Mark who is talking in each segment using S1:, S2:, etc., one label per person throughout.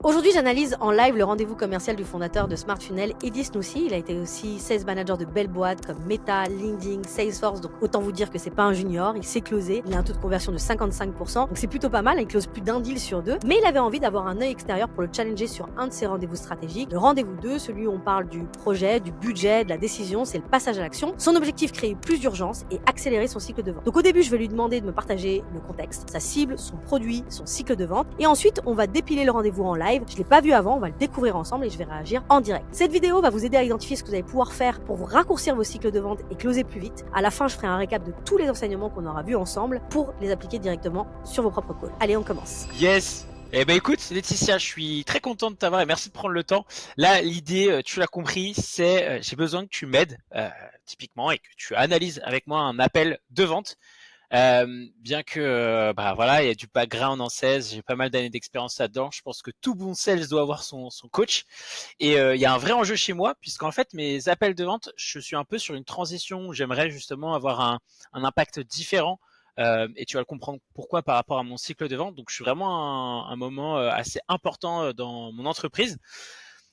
S1: Aujourd'hui, j'analyse en live le rendez-vous commercial du fondateur de Smart Funnel, Eddy Snoussi. Il a été aussi sales manager de belles boîtes comme Meta, LinkedIn, Salesforce. Donc autant vous dire que c'est pas un junior. Il sait closer. Il a un taux de conversion de 55%. Donc c'est plutôt pas mal. Il close plus d'un deal sur deux. Mais il avait envie d'avoir un œil extérieur pour le challenger sur un de ses rendez-vous stratégiques. Le rendez-vous 2, celui où on parle du projet, du budget, de la décision, c'est le passage à l'action. Son objectif, créer plus d'urgence et accélérer son cycle de vente. Donc au début, je vais lui demander de me partager le contexte, sa cible, son produit, son cycle de vente. Et ensuite, on va dépiler le rendez-vous en live. Je l'ai pas vu avant, on va le découvrir ensemble et je vais réagir en direct. Cette vidéo va vous aider à identifier ce que vous allez pouvoir faire pour vous raccourcir vos cycles de vente et closer plus vite. À la fin, je ferai un récap de tous les enseignements qu'on aura vus ensemble pour les appliquer directement sur vos propres calls. Allez, on commence.
S2: Yes. Eh ben écoute, Laetitia, je suis très content de t'avoir et merci de prendre le temps. Là, l'idée, tu l'as compris, c'est j'ai besoin que tu m'aides typiquement et que tu analyses avec moi un appel de vente. Bien que bah voilà, il y a du background en sales, j'ai pas mal d'années d'expérience là-dedans. Je pense que tout bon sales doit avoir son coach. Et il y a un vrai enjeu chez moi, puisqu'en fait mes appels de vente, je suis un peu sur une transition où j'aimerais justement avoir un impact différent. Et tu vas le comprendre pourquoi par rapport à mon cycle de vente. Donc je suis vraiment un moment assez important dans mon entreprise.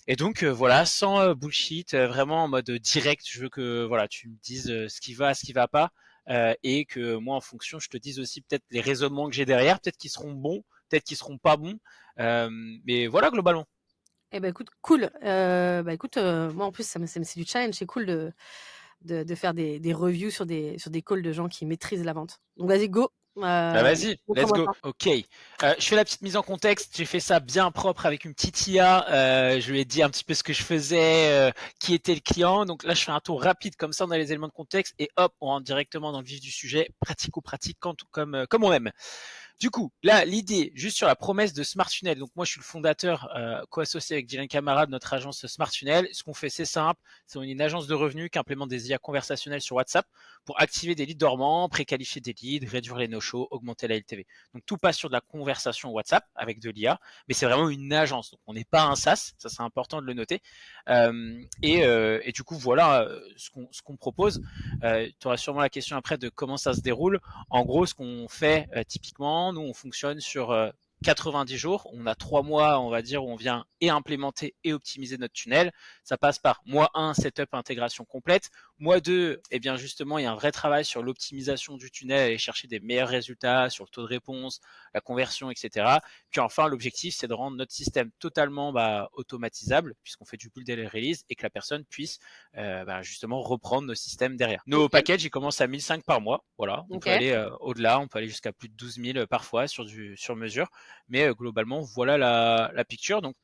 S2: Et donc voilà, sans bullshit, vraiment en mode direct, je veux que voilà, tu me dises ce qui va pas, et que moi en fonction, je te dise aussi peut-être les raisonnements que j'ai derrière, peut-être qu'ils seront bons, peut-être qu'ils seront pas bons, mais voilà globalement.
S1: Eh ben écoute, cool. Écoute, moi en plus, c'est du challenge. C'est cool de faire des reviews sur des calls de gens qui maîtrisent la vente. Donc vas-y, go.
S2: Bah vas-y, let's
S1: Montre-moi
S2: go.
S1: ça.
S2: Ok. Je fais la petite mise en contexte. J'ai fait ça bien propre avec une petite IA. Je lui ai dit un petit peu ce que je faisais, qui était le client. Donc là, je fais un tour rapide comme ça, on a les éléments de contexte et hop, on rentre directement dans le vif du sujet, pratico-pratique comme on aime. Du coup, là, l'idée, juste sur la promesse de Smart Funnel. Donc moi, je suis le fondateur, co-associé avec Dylan Camara de notre agence Smart Funnel. Ce qu'on fait, c'est simple. C'est une agence de revenus qui implémente des IA conversationnelles sur WhatsApp pour activer des leads dormants, préqualifier des leads, réduire les no-shows, augmenter la LTV. Donc tout passe sur de la conversation WhatsApp avec de l'IA, mais c'est vraiment une agence. Donc on n'est pas un SaaS, ça c'est important de le noter. Et du coup, voilà ce qu'on propose. Tu auras sûrement la question après de comment ça se déroule. En gros, ce qu'on fait typiquement, nous, on fonctionne sur 90 jours. On a 3 mois, on va dire, où on vient et implémenter et optimiser notre tunnel. Ça passe par mois 1, setup, intégration complète. Mois 2, eh bien justement, il y a un vrai travail sur l'optimisation du tunnel, aller chercher des meilleurs résultats sur le taux de réponse, la conversion, etc. Puis enfin, l'objectif, c'est de rendre notre système totalement automatisable, puisqu'on fait du build and release, et que la personne puisse justement reprendre nos systèmes derrière. Nos
S1: Ok.
S2: packages, ils commencent à 1500 par mois. Voilà, on
S1: Ok.
S2: peut aller au-delà, on peut aller jusqu'à plus de 12 000 parfois sur mesure. Mais globalement, voilà la picture. Donc,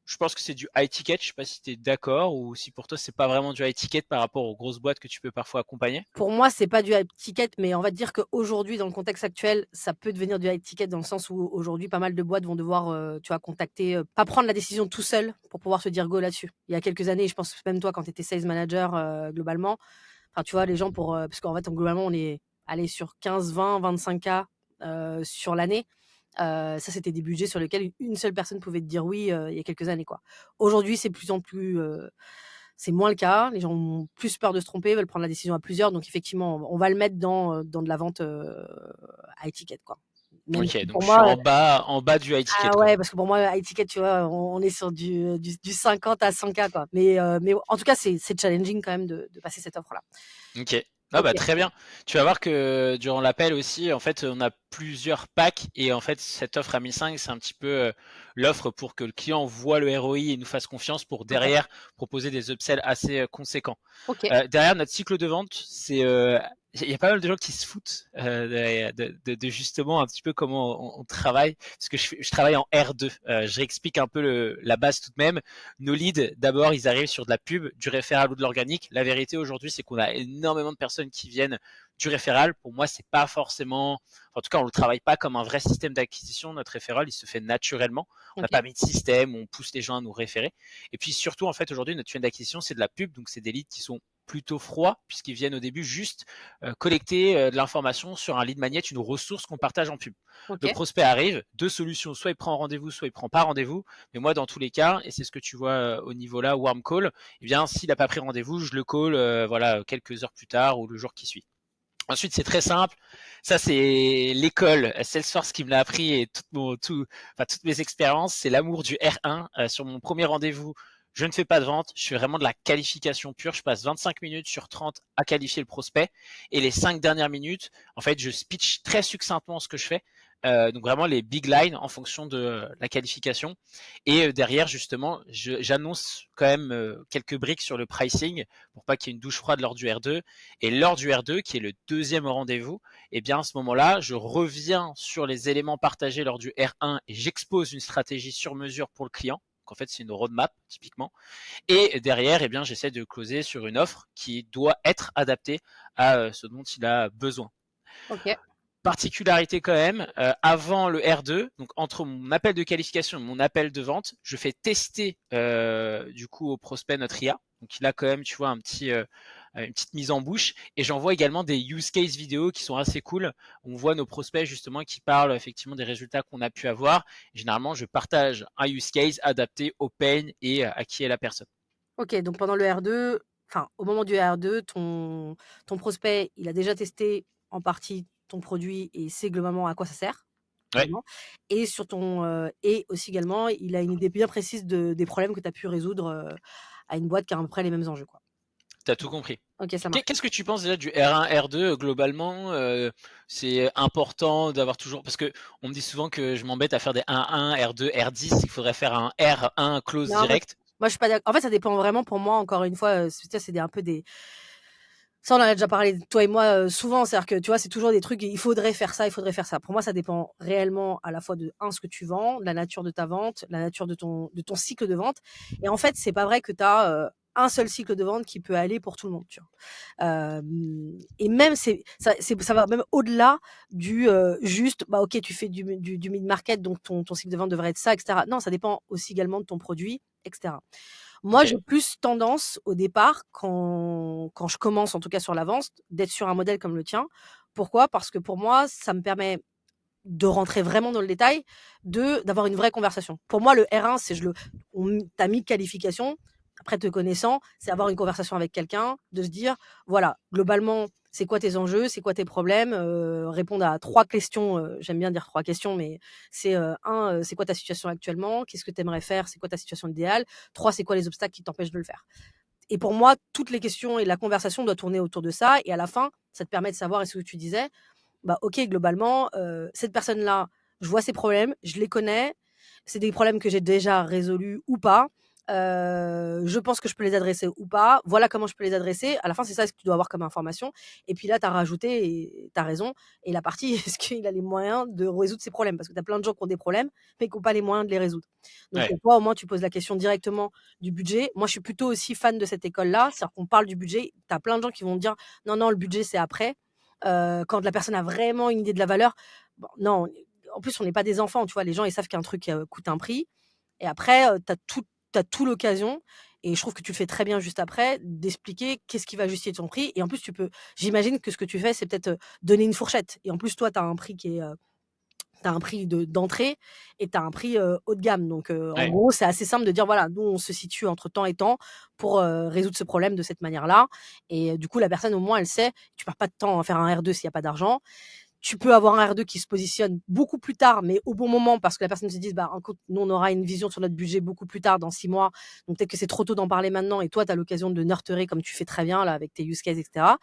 S2: je pense que c'est du high ticket. Je sais pas si tu es d'accord ou si pour toi, c'est pas vraiment du high ticket par rapport aux grosses boîtes que tu peux parfois accompagner.
S1: Pour moi, c'est pas du high ticket, mais on va dire qu'aujourd'hui, dans le contexte actuel, ça peut devenir du high ticket dans le sens où aujourd'hui, pas mal de boîtes vont devoir, tu vois, contacter, pas prendre la décision tout seul pour pouvoir se dire go là-dessus. Il y a quelques années, je pense même toi quand tu étais sales manager, globalement, enfin, tu vois, les gens pour, parce qu'en fait, globalement, on est allé sur 15, 20, 25 K sur l'année. Ça, c'était des budgets sur lesquels une seule personne pouvait te dire oui, il y a quelques années, quoi. Aujourd'hui, c'est de plus en plus, c'est moins le cas. Les gens ont plus peur de se tromper, veulent prendre la décision à plusieurs. Donc effectivement, on va le mettre dans de la vente à étiquette, quoi. Même
S2: Ok,
S1: si
S2: donc
S1: pour
S2: je suis
S1: moi,
S2: en bas du high ticket,
S1: ah
S2: quoi.
S1: ouais, parce que pour moi, à étiquette, tu vois, on est sur du 50 à 100 K, quoi. Mais en tout cas, c'est challenging quand même de passer cette offre-là.
S2: Ok. Ah
S1: Ok.
S2: bah très bien. Tu vas voir que durant l'appel aussi, en fait, on a plusieurs packs et en fait, cette offre à 1005, c'est un petit peu l'offre pour que le client voit le ROI et nous fasse confiance pour
S1: Ok.
S2: derrière proposer des upsells assez conséquents.
S1: Ok.
S2: Derrière notre cycle de vente, il y a pas mal de gens qui se foutent de justement un petit peu comment on travaille, parce que je travaille en R2. Je réexplique un peu la base tout de même. Nos leads, d'abord, ils arrivent sur de la pub, du référal ou de l'organique. La vérité aujourd'hui, c'est qu'on a énormément de personnes qui viennent du référal. Pour moi, c'est pas forcément, en tout cas, on le travaille pas comme un vrai système d'acquisition. Notre référal, il se fait naturellement. On n'a
S1: Ok.
S2: pas mis de système, on pousse les gens à nous référer. Et puis surtout, en fait, aujourd'hui, notre chaîne d'acquisition, c'est de la pub, donc c'est des leads qui sont plutôt froids puisqu'ils viennent au début juste collecter de l'information sur un lead magnet, une ressource qu'on partage en pub.
S1: Ok.
S2: Le prospect arrive, deux solutions, soit il prend rendez-vous, soit il prend pas rendez-vous. Mais moi, dans tous les cas, et c'est ce que tu vois au niveau là, warm call, eh bien, s'il n'a pas pris rendez-vous, je le call voilà quelques heures plus tard ou le jour qui suit. Ensuite, c'est très simple. Ça, c'est l'école Salesforce qui me l'a appris et toutes mes expériences. C'est l'amour du R1. Sur mon premier rendez-vous, je ne fais pas de vente. Je fais vraiment de la qualification pure. Je passe 25 minutes sur 30 à qualifier le prospect. Et les 5 dernières minutes, en fait, je speech très succinctement ce que je fais. Donc vraiment les big lines en fonction de la qualification. Et derrière, justement, j'annonce quand même quelques briques sur le pricing pour pas qu'il y ait une douche froide lors du R2. Et lors du R2, qui est le deuxième rendez-vous, et bien à ce moment-là, je reviens sur les éléments partagés lors du R1 et j'expose une stratégie sur mesure pour le client. Donc en fait, c'est une roadmap typiquement. Et derrière, eh bien, j'essaie de closer sur une offre qui doit être adaptée à ce dont il a besoin.
S1: Ok.
S2: Particularité quand même, avant le R2, donc entre mon appel de qualification et mon appel de vente, je fais tester du coup au prospect notre IA. Donc il a quand même, tu vois, une petite mise en bouche. Et j'envoie également des use case vidéo qui sont assez cool. On voit nos prospects justement qui parlent effectivement des résultats qu'on a pu avoir. Et généralement, je partage un use case adapté au pain et à qui est la personne.
S1: Ok, donc pendant le R2, enfin au moment du R2, ton prospect, il a déjà testé en partie ton produit et sait globalement à quoi ça sert.
S2: Ouais,
S1: Vraiment. Et et aussi également, il a une idée bien précise des problèmes que tu as pu résoudre à une boîte qui a à peu près les mêmes enjeux, quoi.
S2: t'as tout compris.
S1: Ok, ça marche.
S2: Qu'est-ce que tu penses déjà du R1, R2 globalement c'est important d'avoir toujours parce que on me dit souvent que je m'embête à faire des 1-1, R2, R10. Il faudrait faire un R1 close
S1: Non,
S2: direct.
S1: moi, je suis pas d'accord. En fait, ça dépend vraiment pour moi, encore une fois. C'est un peu des. Ça, on en a déjà parlé, toi et moi, souvent. C'est-à-dire que, tu vois, c'est toujours des trucs, il faudrait faire ça, il faudrait faire ça. Pour moi, ça dépend réellement à la fois de, ce que tu vends, de la nature de ta vente, la nature de ton cycle de vente. Et en fait, c'est pas vrai que tu as un seul cycle de vente qui peut aller pour tout le monde, tu vois. Et même, ça va même au-delà du juste, bah, ok, tu fais du mid-market, donc ton cycle de vente devrait être ça, etc. Non, ça dépend aussi également de ton produit, etc. Moi,
S2: Ok.
S1: j'ai plus tendance au départ, quand je commence en tout cas sur la vente, d'être sur un modèle comme le tien. Pourquoi? Parce que pour moi, ça me permet de rentrer vraiment dans le détail, d'avoir une vraie conversation. Pour moi, le R1, c'est t'as mis qualification. Après, te connaissant, c'est avoir une conversation avec quelqu'un, de se dire, voilà, globalement, c'est quoi tes enjeux, c'est quoi tes problèmes, répondre à 3 questions. J'aime bien dire 3 questions, mais c'est c'est quoi ta situation actuellement, qu'est-ce que tu aimerais faire, c'est quoi ta situation idéale. 3, c'est quoi les obstacles qui t'empêchent de le faire. Et pour moi, toutes les questions et la conversation doit tourner autour de ça. Et à la fin, ça te permet de savoir, et ce que tu disais, bah, OK, globalement, cette personne-là, je vois ses problèmes, je les connais. C'est des problèmes que j'ai déjà résolus ou pas. Je pense que je peux les adresser ou pas. Voilà comment je peux les adresser. À la fin, c'est ça ce que tu dois avoir comme information. Et puis là, tu as rajouté, et tu as raison, et la partie, est-ce qu'il a les moyens de résoudre ses problèmes? Parce que tu as plein de gens qui ont des problèmes, mais qui ont pas les moyens de les résoudre. Donc
S2: Ouais.
S1: toi, au moins, tu poses la question directement du budget. Moi, je suis plutôt aussi fan de cette école-là. C'est-à-dire qu'on parle du budget. Tu as plein de gens qui vont dire: «Non, non, le budget, c'est après». Quand la personne a vraiment une idée de la valeur, bon, non, en plus, on n'est pas des enfants, tu vois. Les gens, ils savent qu'un truc coûte un prix. Et après, tu as tout l'occasion, et je trouve que tu le fais très bien juste après, d'expliquer qu'est-ce qui va justifier ton prix. Et en plus, j'imagine que ce que tu fais, c'est peut-être donner une fourchette. Et en plus, toi, tu as un prix t'as un prix d'entrée, et tu as un prix haut de gamme. Donc, en
S2: Ouais.
S1: gros, c'est assez simple de dire, voilà, nous, on se situe entre temps et temps pour résoudre ce problème de cette manière-là. Et du coup, la personne, au moins, elle sait, tu perds pas de temps à faire un R2 s'il n'y a pas d'argent. Tu peux avoir un R2 qui se positionne beaucoup plus tard, mais au bon moment, parce que la personne se dit, bah, écoute, nous, on aura une vision sur notre budget beaucoup plus tard, dans 6 mois. Donc, peut-être que c'est trop tôt d'en parler maintenant. Et toi, tu as l'occasion de nurturer comme tu fais très bien, là, avec tes use cases, etc.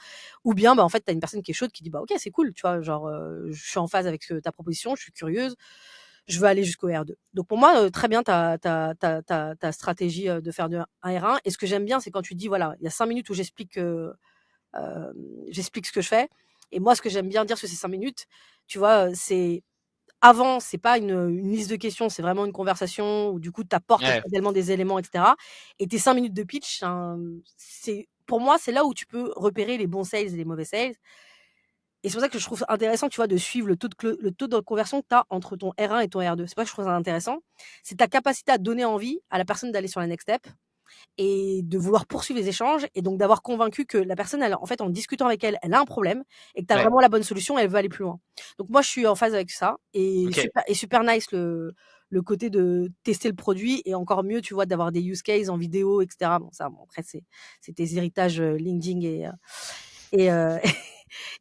S1: Ou bien, bah, en fait, tu as une personne qui est chaude, qui dit, bah, ok, c'est cool, tu vois, genre, je suis en phase avec ta proposition, je suis curieuse, je veux aller jusqu'au R2. Donc, pour moi, très bien ta stratégie de faire un R1. Et ce que j'aime bien, c'est quand tu dis, voilà, il y a 5 minutes où j'explique ce que je fais. Et moi, ce que j'aime bien dire sur ces 5 minutes, tu vois, c'est avant, c'est pas une liste de questions, c'est vraiment une conversation où du coup, tu apportes
S2: Ouais.
S1: également des éléments, etc. Et tes 5 minutes de pitch, pour moi, c'est là où tu peux repérer les bons sales et les mauvais sales. Et c'est pour ça que je trouve intéressant, tu vois, de suivre le taux de conversion que tu as entre ton R1 et ton R2. C'est pas que je trouve ça intéressant, c'est ta capacité à donner envie à la personne d'aller sur la next step, et de vouloir poursuivre les échanges, et donc d'avoir convaincu que la personne, en fait, en discutant avec elle, elle a un problème, et que tu as
S2: Ouais.
S1: vraiment la bonne solution, et elle veut aller plus loin. Donc moi, je suis en phase avec ça, et
S2: Ok.
S1: super nice le côté de tester le produit, et encore mieux, tu vois, d'avoir des use cases en vidéo, etc. Bon, ça, bon, après, c'est tes héritages LinkedIn et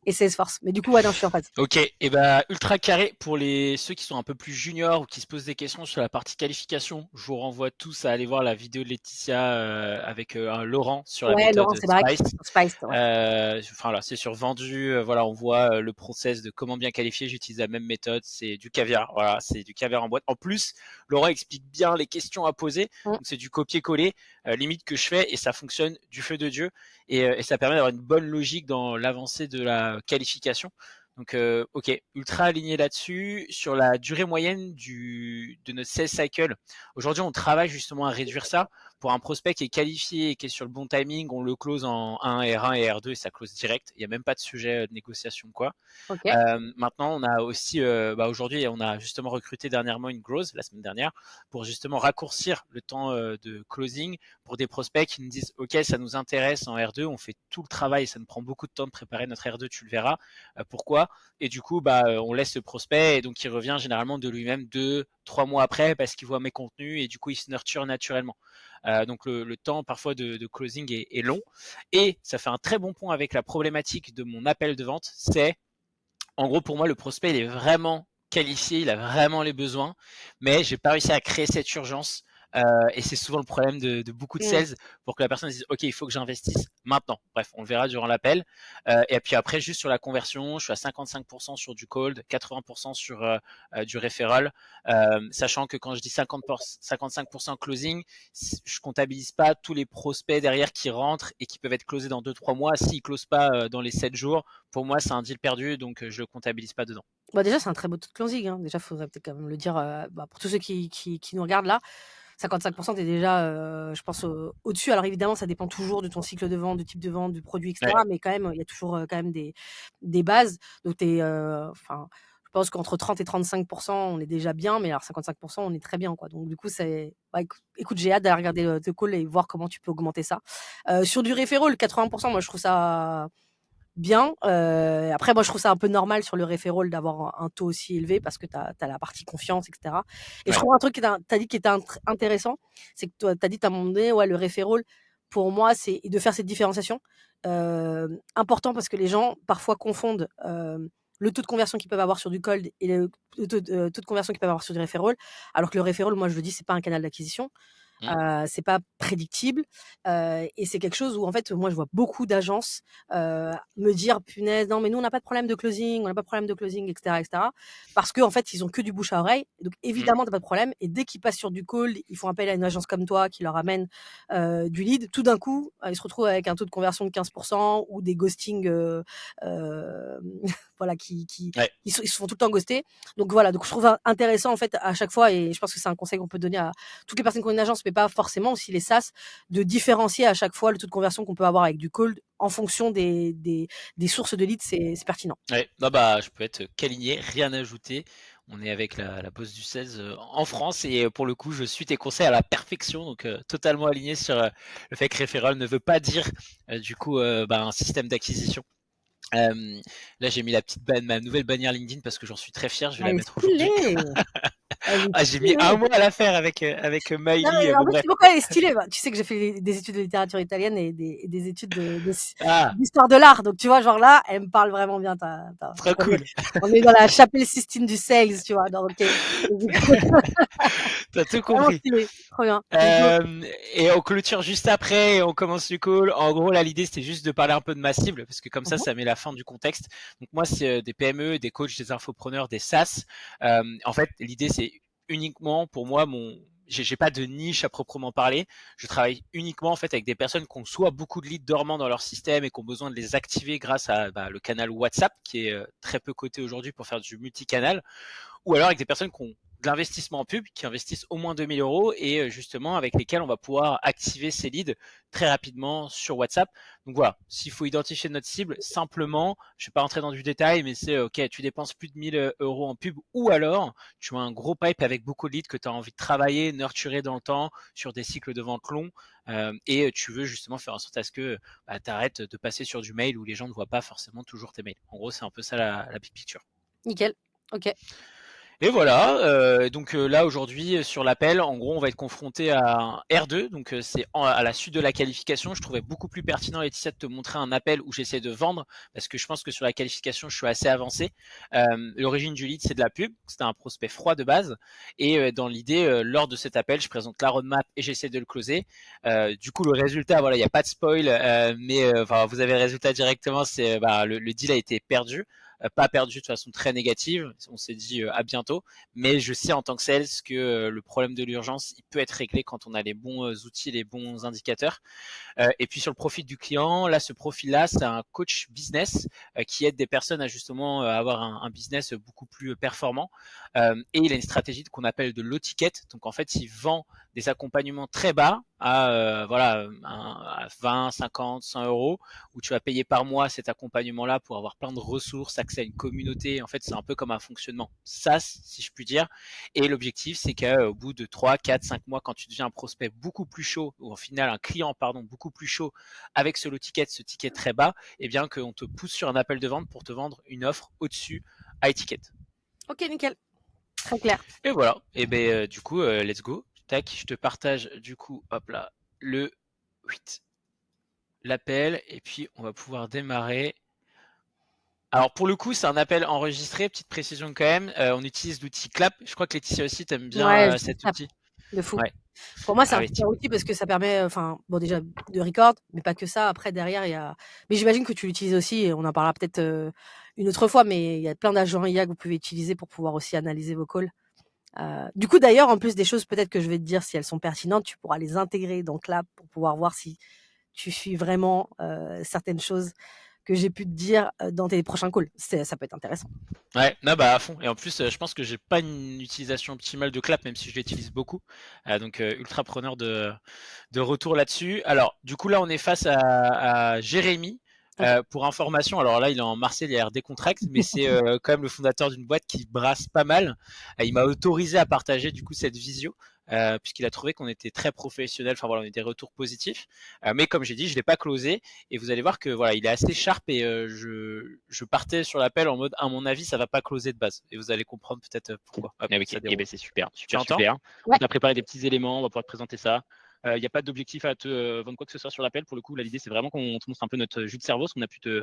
S1: et Salesforce. Mais du coup, ouais, non, je suis en phase.
S2: Ok, et ultra carré pour ceux qui sont un peu plus juniors ou qui se posent des questions sur la partie qualification. Je vous renvoie tous à aller voir la vidéo de Laetitia avec un Laurent sur la
S1: Ouais,
S2: méthode
S1: Laurent Sébrac,
S2: Spice.
S1: sur Spice, ouais.
S2: Enfin là, c'est sur Vendu. Voilà, on voit le process de comment bien qualifier. J'utilise la même méthode. C'est du caviar. Voilà, c'est du caviar en boîte. En plus, Laurent explique bien les questions à poser.
S1: Mm.
S2: Donc c'est du copier-coller limite que je fais et ça fonctionne du feu de Dieu et ça permet d'avoir une bonne logique dans l'avancée de la qualification. Donc, ok, ultra aligné là-dessus. Sur la durée moyenne de notre sales cycle, aujourd'hui, on travaille justement à réduire ça. Pour un prospect qui est qualifié et qui est sur le bon timing, on le close en 1, R1 et R2 et ça close direct. Il n'y a même pas de sujet de négociation, quoi.
S1: Ok.
S2: Maintenant, on a aussi, aujourd'hui, on a justement recruté dernièrement une growth la semaine dernière pour justement raccourcir le temps de closing pour des prospects qui nous disent OK, ça nous intéresse en R2, on fait tout le travail, ça nous prend beaucoup de temps de préparer notre R2, tu le verras. Pourquoi? Et du coup, on laisse ce prospect et donc il revient généralement de lui-même 2-3 mois après parce qu'il voit mes contenus et du coup il se nurture naturellement. Donc le temps parfois de closing est long et ça fait un très bon point avec la problématique de mon appel de vente, c'est en gros, pour moi, le prospect, il est vraiment qualifié, il a vraiment les besoins, mais j'ai pas réussi à créer cette urgence. Et c'est souvent le problème de beaucoup de
S1: Mm.
S2: sales pour que la personne dise OK, il faut que j'investisse maintenant. Bref, on le verra durant l'appel. Et puis après, juste sur la conversion, je suis à 55% sur du cold, 80% sur du referral, sachant que quand je dis 55% closing, je comptabilise pas tous les prospects derrière qui rentrent et qui peuvent être closés dans 2-3 mois. S'ils closent pas dans les 7 jours, pour moi, c'est un deal perdu, donc je le comptabilise pas dedans.
S1: Bah, déjà, c'est un très beau taux de closing, hein. Déjà, faudrait peut-être quand même le dire, pour tous ceux qui nous regardent là. 55%, tu es déjà, je pense, au-dessus. Alors évidemment, ça dépend toujours de ton cycle de vente, du type de vente, du produit, etc.
S2: Ouais.
S1: Mais quand même, il y a toujours quand même des bases. Donc, enfin, je pense qu'entre 30 et 35%, on est déjà bien. Mais alors 55%, on est très bien, quoi. Donc, du coup, écoute, j'ai hâte d'aller regarder le call et voir comment tu peux augmenter ça. Sur du referral, 80%, moi, je trouve ça bien. Après, moi, je trouve ça un peu normal sur le referral d'avoir un taux aussi élevé parce que tu as la partie confiance, etc. Et je
S2: Ouais.
S1: trouve un truc que tu as dit qui était intéressant, c'est que tu as dit à un moment donné, ouais, le referral, pour moi, c'est de faire cette différenciation. Important parce que les gens parfois confondent le taux de conversion qu'ils peuvent avoir sur du cold et le taux de conversion qu'ils peuvent avoir sur du referral. Alors que le referral, moi, je le dis, c'est pas un canal d'acquisition.
S2: Mmh.
S1: C'est pas prédictible, et c'est quelque chose où en fait, moi je vois beaucoup d'agences me dire: «Punaise, non mais nous on n'a pas de problème de closing, on n'a pas de problème de closing» et cetera, parce qu'en fait, ils ont que du bouche à oreille. Donc
S2: Mmh.
S1: évidemment, tu pas de problème et dès qu'ils passent sur du cold, ils font appel à une agence comme toi qui leur amène du lead. Tout d'un coup, ils se retrouvent avec un taux de conversion de 15 ou des ghostings, heu, voilà
S2: Ouais.
S1: ils se font tout le temps ghoster. Donc voilà, donc je trouve intéressant en fait à chaque fois, et je pense que c'est un conseil qu'on peut donner à toutes les personnes qui ont une agence, mais pas forcément aussi les SaaS, de différencier à chaque fois le taux de conversion qu'on peut avoir avec du cold en fonction des sources de leads, c'est pertinent.
S2: Ouais. Non, je peux être qu'aligné, rien à ajouter. On est avec la boss du 16 en France et pour le coup, je suis tes conseils à la perfection, donc totalement aligné sur le fait que referral ne veut pas dire du coup un système d'acquisition. Là, j'ai mis ma nouvelle bannière LinkedIn parce que j'en suis très fier. Je vais la
S1: Elle est
S2: mettre aujourd'hui.
S1: stylée! Elle est
S2: J'ai mis un
S1: stylée!
S2: mois à la faire avec
S1: Non,
S2: Miley.
S1: mais en
S2: Bon
S1: plus,
S2: bref.
S1: tu vois pourquoi elle est stylée? Bah, tu sais que j'ai fait des études de littérature italienne et des études
S2: Ah,
S1: d'histoire de l'art. Donc, tu vois, genre là, elle me parle vraiment bien.
S2: trop cool.
S1: On est dans la chapelle Sistine du sales, tu vois. Donc, ok.
S2: T'as tout
S1: Vraiment
S2: compris.
S1: stylé. Trop bien. Donc, go.
S2: Et on clôture juste après et on commence le call. En gros, là, l'idée, c'était juste de parler un peu de ma cible parce que comme
S1: Mhm.
S2: ça met la fin du contexte. Donc moi, c'est des PME, des coachs, des infopreneurs, des SaaS. En fait, l'idée, c'est uniquement pour moi j'ai pas de niche à proprement parler. Je travaille uniquement en fait avec des personnes qui ont soit beaucoup de leads dormants dans leur système et qui ont besoin de les activer grâce à le canal WhatsApp qui est très peu coté aujourd'hui pour faire du multicanal, ou alors avec des personnes qui ont de l'investissement en pub, qui investissent au moins 2000 euros et justement avec lesquels on va pouvoir activer ces leads très rapidement sur WhatsApp. Donc voilà, s'il faut identifier notre cible, simplement, je ne vais pas rentrer dans du détail, mais c'est ok, tu dépenses plus de 1000 euros en pub ou alors tu as un gros pipe avec beaucoup de leads que tu as envie de travailler, nurturer dans le temps sur des cycles de vente longs et tu veux justement faire en sorte à ce que tu arrêtes de passer sur du mail où les gens ne voient pas forcément toujours tes mails. En gros, c'est un peu ça la big picture.
S1: Nickel. Ok.
S2: Et voilà, donc là aujourd'hui sur l'appel, en gros, on va être confronté à un R2, donc c'est à la suite de la qualification. Je trouvais beaucoup plus pertinent, Laetitia, de te montrer un appel où j'essaie de vendre, parce que je pense que sur la qualification, je suis assez avancé. L'origine du lead, c'est de la pub, c'était un prospect froid de base, et dans l'idée, lors de cet appel, je présente la roadmap et j'essaie de le closer. Du coup, le résultat, voilà, il n'y a pas de spoil, mais vous avez le résultat directement, c'est le deal a été perdu. Pas perdu de façon très négative. On s'est dit à bientôt, mais je sais en tant que sales que le problème de l'urgence, il peut être réglé quand on a les bons outils, les bons indicateurs. Et puis sur le profil du client, là, ce profil-là, c'est un coach business qui aide des personnes à justement avoir un business beaucoup plus performant. Et il a une stratégie qu'on appelle de low ticket. Donc en fait, il vend des accompagnements très bas à 20, 50, 100 euros, où tu vas payer par mois cet accompagnement-là pour avoir plein de ressources, accès à une communauté. En fait, c'est un peu comme un fonctionnement SaaS, si je puis dire. Et l'objectif, c'est qu'au bout de 3, 4, 5 mois, quand tu deviens un prospect beaucoup plus chaud, ou au final un client, pardon, beaucoup plus chaud, avec ce low ticket, ce ticket très bas, eh bien qu'on te pousse sur un appel de vente pour te vendre une offre au-dessus high ticket.
S1: Ok, nickel. Très clair.
S2: Et voilà. Et ben du coup, let's go. Tac, je te partage du coup, hop là, le 8. L'appel, et puis on va pouvoir démarrer. Alors pour le coup, c'est un appel enregistré, petite précision quand même. On utilise l'outil Clap. Je crois que Laetitia aussi t'aimes
S1: Ouais,
S2: bien
S1: je
S2: cet
S1: tape
S2: outil.
S1: de fou.
S2: Ouais.
S1: Pour moi, c'est
S2: Ah
S1: un
S2: oui.
S1: super outil parce que ça permet, bon, déjà de record, mais pas que ça. Après, derrière, il y a. Mais j'imagine que tu l'utilises aussi, et on en parlera peut-être une autre fois, mais il y a plein d'agents IA que vous pouvez utiliser pour pouvoir aussi analyser vos calls. Du coup, d'ailleurs, en plus des choses peut-être que je vais te dire, si elles sont pertinentes, tu pourras les intégrer dans Clap pour pouvoir voir si tu suis vraiment certaines choses que j'ai pu te dire dans tes prochains calls. Ça peut être intéressant.
S2: Ouais, non, bah à fond. Et en plus, je pense que j'ai pas une utilisation optimale de Clap, même si je l'utilise beaucoup. Donc ultra preneur de retour là-dessus. Alors, du coup, là, on est face à Jérémy.
S1: Ok.
S2: Pour information, alors là, il est en Marseille, il est RD Contract, mais c'est quand même le fondateur d'une boîte qui brasse pas mal. Il m'a autorisé à partager du coup cette visio, puisqu'il a trouvé qu'on était très professionnel. Enfin voilà, on a des retours positifs. Mais comme j'ai dit, je l'ai pas closé, et vous allez voir que voilà, il est assez sharp, et je partais sur l'appel en mode, à mon avis, ça va pas closer de base, et vous allez comprendre peut-être pourquoi. Hop,
S3: Ok,
S2: ça
S3: et
S2: déroule.
S3: ben c'est super,
S2: Tu
S3: super,
S2: entends?
S3: super.
S1: Ouais.
S3: On a préparé des petits éléments, on va pouvoir te présenter ça. Il n'y a pas d'objectif à te vendre quoi que ce soit sur l'appel. Pour le coup, là, l'idée, c'est vraiment qu'on te montre un peu notre jus de cerveau, ce qu'on a pu te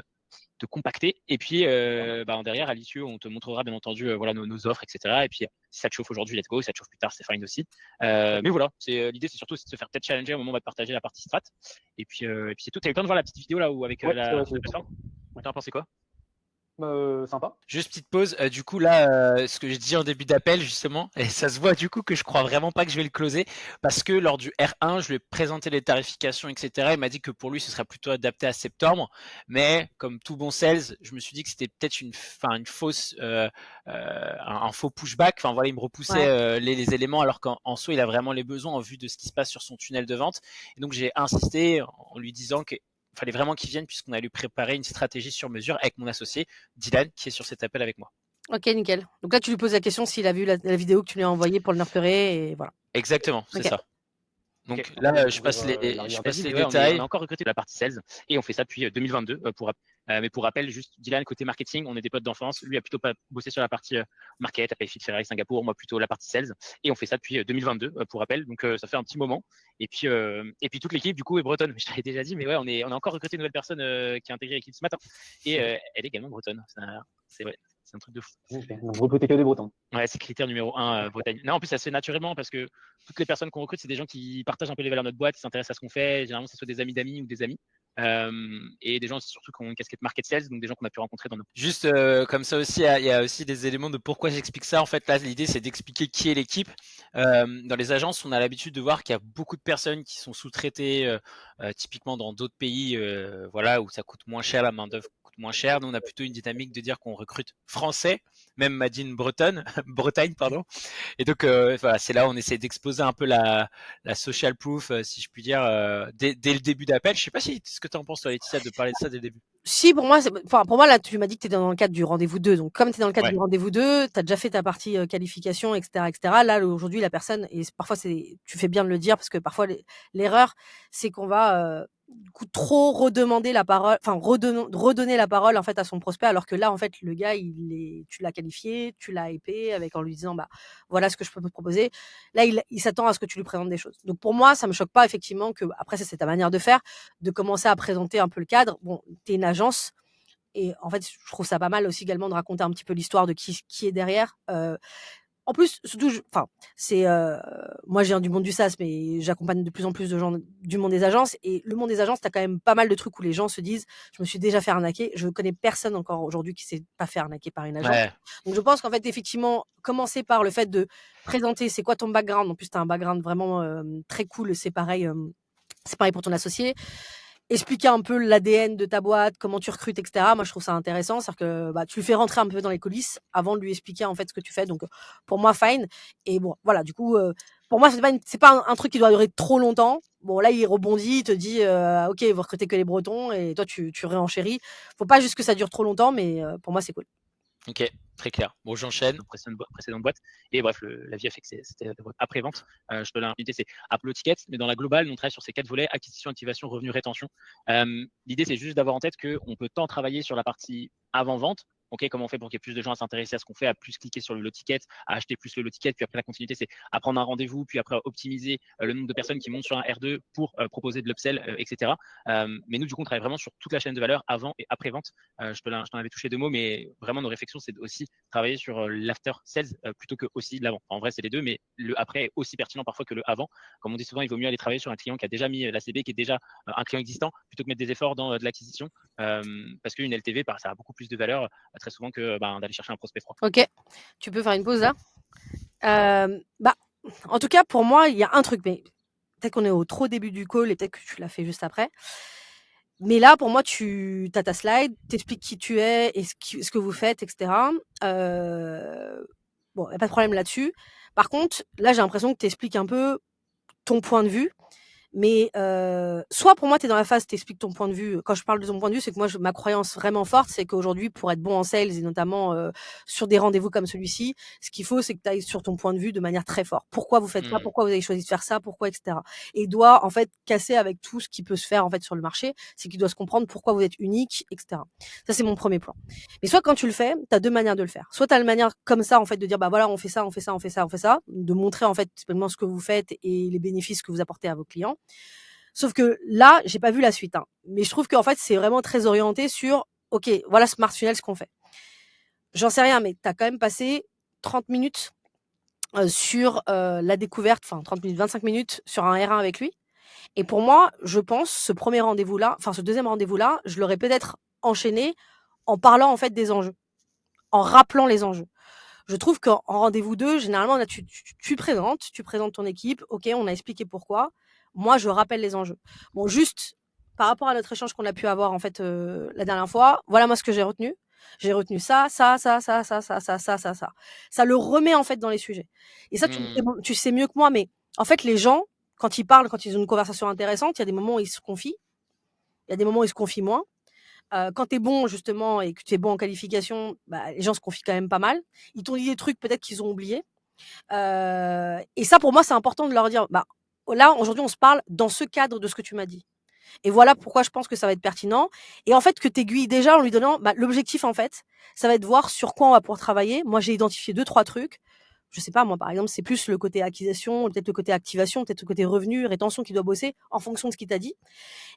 S3: compacter. Et puis, derrière, à l'issue, on te montrera bien entendu voilà, nos offres, etc. Et puis, si ça te chauffe aujourd'hui, let's go. Si ça te chauffe plus tard, c'est fine aussi. Mais voilà, l'idée, c'est surtout de se faire peut-être challenger au moment où on va te partager la partie strat. Et puis c'est tout. Tu as eu le temps de voir la petite vidéo là où avec
S4: Ouais,
S3: la
S4: c'est vrai,
S3: plateforme. T'en as pensé quoi?
S4: sympa.
S2: Juste petite pause. Du coup, là, ce que je dis en début d'appel, justement, et ça se voit du coup que je crois vraiment pas que je vais le closer, parce que lors du R1, je lui ai présenté les tarifications, etc. Il m'a dit que pour lui, ce serait plutôt adapté à septembre. Mais comme tout bon sales, je me suis dit que c'était peut-être une fausse, un faux pushback. Enfin voilà, il me repoussait
S1: Ouais.
S2: les éléments, alors qu'en soi, il a vraiment les besoins en vue de ce qui se passe sur son tunnel de vente. Et donc, j'ai insisté en lui disant que fallait vraiment qu'il vienne, puisqu'on a lui préparé une stratégie sur mesure avec mon associé Dylan, qui est sur cet appel avec moi.
S1: Ok, nickel. Donc là, tu lui poses la question s'il a vu la vidéo que tu lui as envoyée pour le nurturer, et voilà.
S2: Exactement, c'est
S1: Ok.
S2: ça. Donc
S3: Ok.
S2: là, je passe les
S3: Vas-y, mais
S2: détails.
S3: on a encore recruté de la partie sales et on fait ça depuis 2022. Mais pour rappel, juste Dylan, côté marketing, on est des potes d'enfance. Lui a plutôt pas bossé sur la partie market, a Payfit, Ferrari, Singapour, moi plutôt la partie sales. Et on fait ça depuis 2022, pour rappel. Donc ça fait un petit moment. Et puis toute l'équipe, du coup, est bretonne. Je t'avais déjà dit, mais ouais, on a encore recruté une nouvelle personne qui a intégré l'équipe ce matin. Et elle est également bretonne. C'est un truc de fou.
S4: Donc, recruter que des Bretons.
S3: Ouais, c'est critère numéro 1, Bretagne. Non, en plus, ça se fait naturellement parce que toutes les personnes qu'on recrute, c'est des gens qui partagent un peu les valeurs de notre boîte, qui s'intéressent à ce qu'on fait. Généralement, ce soit des amis d'amis ou des amis. Et des gens surtout qui ont une casquette market sales, donc des gens qu'on a pu rencontrer dans nos.
S2: Juste comme ça aussi, il y a aussi des éléments de pourquoi j'explique ça. En fait, là, l'idée, c'est d'expliquer qui est l'équipe. Dans les agences, on a l'habitude de voir qu'il y a beaucoup de personnes qui sont sous-traitées, typiquement dans d'autres pays, voilà, où ça coûte moins cher, la main-d'œuvre coûte moins cher. Nous, on a plutôt une dynamique de dire qu'on recrute français, même Madine bretonne, Bretagne, pardon. Et donc, voilà, c'est là où on essaie d'exposer un peu la social proof, si je puis dire, dès le début d'appel. Je sais pas ce que tu en penses, toi, Laetitia, de parler de ça dès le début.
S1: Si, pour moi, pour moi, là, tu m'as dit que tu étais dans le cadre du rendez-vous 2. Donc, comme tu es dans le cadre
S2: Ouais.
S1: du rendez-vous 2, tu as déjà fait ta partie qualification, etc., etc. Là, aujourd'hui, la personne, et parfois, tu fais bien de le dire, parce que parfois, l'erreur, c'est qu'on va du coup trop redemander la parole, enfin redonner la parole en fait à son prospect, alors que là en fait le gars tu l'as qualifié, tu l'as hypé avec en lui disant bah voilà ce que je peux te proposer. Là il s'attend à ce que tu lui présentes des choses. Donc pour moi ça me choque pas effectivement que après ça c'est ta manière de faire, de commencer à présenter un peu le cadre. Bon t'es une agence et en fait je trouve ça pas mal aussi également de raconter un petit peu l'histoire de qui est derrière. En plus, surtout, enfin, c'est moi, je viens du monde du SaaS, mais j'accompagne de plus en plus de gens du monde des agences. Et le monde des agences, t'as quand même pas mal de trucs où les gens se disent, je me suis déjà fait arnaquer. Je connais personne encore aujourd'hui qui s'est pas fait arnaquer par une agence.
S2: Ouais.
S1: Donc, je pense qu'en fait, effectivement, commencer par le fait de présenter, c'est quoi ton background. En plus, t'as un background vraiment très cool. C'est pareil pour ton associé. Expliquer un peu l'ADN de ta boîte, comment tu recrutes, etc. Moi, je trouve ça intéressant. C'est-à-dire que bah, tu le fais rentrer un peu dans les coulisses avant de lui expliquer en fait ce que tu fais. Donc, pour moi, fine. Et bon, voilà, du coup, pour moi, c'est pas un truc qui doit durer trop longtemps. Bon, là, il rebondit, il te dit, OK, vous recrutez que les Bretons, et toi, tu réenchéris. Faut pas juste que ça dure trop longtemps, mais pour moi, c'est cool.
S2: Ok, très clair. Bon, j'enchaîne.
S3: Nos précédentes boîtes. Et bref, la vie a fait que c'était après-vente. Je te l'ai c'est Apple Ticket, mais dans la globale, on travaille sur ces 4 volets: acquisition, activation, revenu, rétention. L'idée, c'est juste d'avoir en tête qu'on peut tant travailler sur la partie avant-vente. Ok, comment on fait pour qu'il y ait plus de gens à s'intéresser à ce qu'on fait, à plus cliquer sur le lot ticket, à acheter plus le lot ticket, puis après la continuité, c'est à prendre un rendez-vous, puis après optimiser le nombre de personnes qui montent sur un R2 pour proposer de l'upsell, etc. Mais nous, du coup, on travaille vraiment sur toute la chaîne de valeur avant et après vente. Je t'en avais touché 2 mots, mais vraiment nos réflexions, c'est aussi travailler sur l'after sales plutôt que aussi de l'avant. En vrai, c'est les deux, mais le après est aussi pertinent parfois que le avant. Comme on dit souvent, il vaut mieux aller travailler sur un client qui a déjà mis l'ACB, qui est déjà un client existant, plutôt que mettre des efforts dans de l'acquisition, parce qu'une LTV, ça a beaucoup plus de valeur très souvent que d'aller chercher un prospect froid.
S1: Ok, tu peux faire une pause là. Bah, en tout cas, pour moi, il y a un truc, mais peut-être qu'on est au trop début du call et peut-être que tu l'as fait juste après. Mais là, pour moi, tu as ta slide, t'expliques qui tu es et ce que vous faites, etc. Bon, il n'y a pas de problème là-dessus. Par contre, là, j'ai l'impression que tu expliques un peu ton point de vue. Mais soit pour moi, tu es dans la phase, tu expliques ton point de vue. Quand je parle de ton point de vue, c'est que moi, ma croyance vraiment forte, c'est qu'aujourd'hui, pour être bon en sales, et notamment sur des rendez-vous comme celui-ci, ce qu'il faut, c'est que tu ailles sur ton point de vue de manière très forte. Pourquoi vous faites ça? Pourquoi vous avez choisi de faire ça? Pourquoi, etc. Et il doit, en fait, casser avec tout ce qui peut se faire en fait sur le marché. C'est qu'il doit se comprendre pourquoi vous êtes unique, etc. Ça, c'est mon premier point. Mais soit quand tu le fais, tu as deux manières de le faire. Soit tu as une manière comme ça, en fait, de dire, bah voilà, on fait ça, on fait ça, on fait ça, on fait ça, de montrer, en fait, simplement ce que vous faites et les bénéfices que vous apportez à vos clients. Sauf que là, j'ai pas vu la suite. Hein. Mais je trouve qu'en fait, c'est vraiment très orienté sur, OK, voilà Smart Funnel, ce qu'on fait. J'en sais rien, mais tu as quand même passé 30 minutes sur la découverte, enfin 30 minutes, 25 minutes sur un R1 avec lui. Et pour moi, je pense, ce premier rendez-vous-là, enfin ce deuxième rendez-vous-là, je l'aurais peut-être enchaîné en parlant en fait des enjeux, en rappelant les enjeux. Je trouve qu'en rendez-vous 2, généralement, là, tu présentes ton équipe. OK, on a expliqué pourquoi. Moi, je rappelle les enjeux. Bon, juste par rapport à notre échange qu'on a pu avoir en fait la dernière fois, voilà moi ce que j'ai retenu. J'ai retenu ça, ça, ça, ça, ça, ça, ça, ça, ça, ça. Ça le remet en fait dans les sujets. Et ça, tu sais mieux que moi, mais en fait, les gens, quand ils parlent, quand ils ont une conversation intéressante, il y a des moments où ils se confient, il y a des moments où ils se confient moins. Quand tu es bon justement et que tu es bon en qualification, bah, les gens se confient quand même pas mal. Ils t'ont dit des trucs peut-être qu'ils ont oubliés. Et ça, pour moi, c'est important de leur dire, bah, là, aujourd'hui, on se parle dans ce cadre de ce que tu m'as dit. Et voilà pourquoi je pense que ça va être pertinent. Et en fait, que tu aiguilles déjà en lui donnant, bah, l'objectif, en fait, ça va être de voir sur quoi on va pouvoir travailler. Moi, j'ai identifié 2-3 trucs. Je sais pas, moi, par exemple, c'est plus le côté acquisition, peut-être le côté activation, peut-être le côté revenu, rétention qui doit bosser en fonction de ce qu'il t'a dit.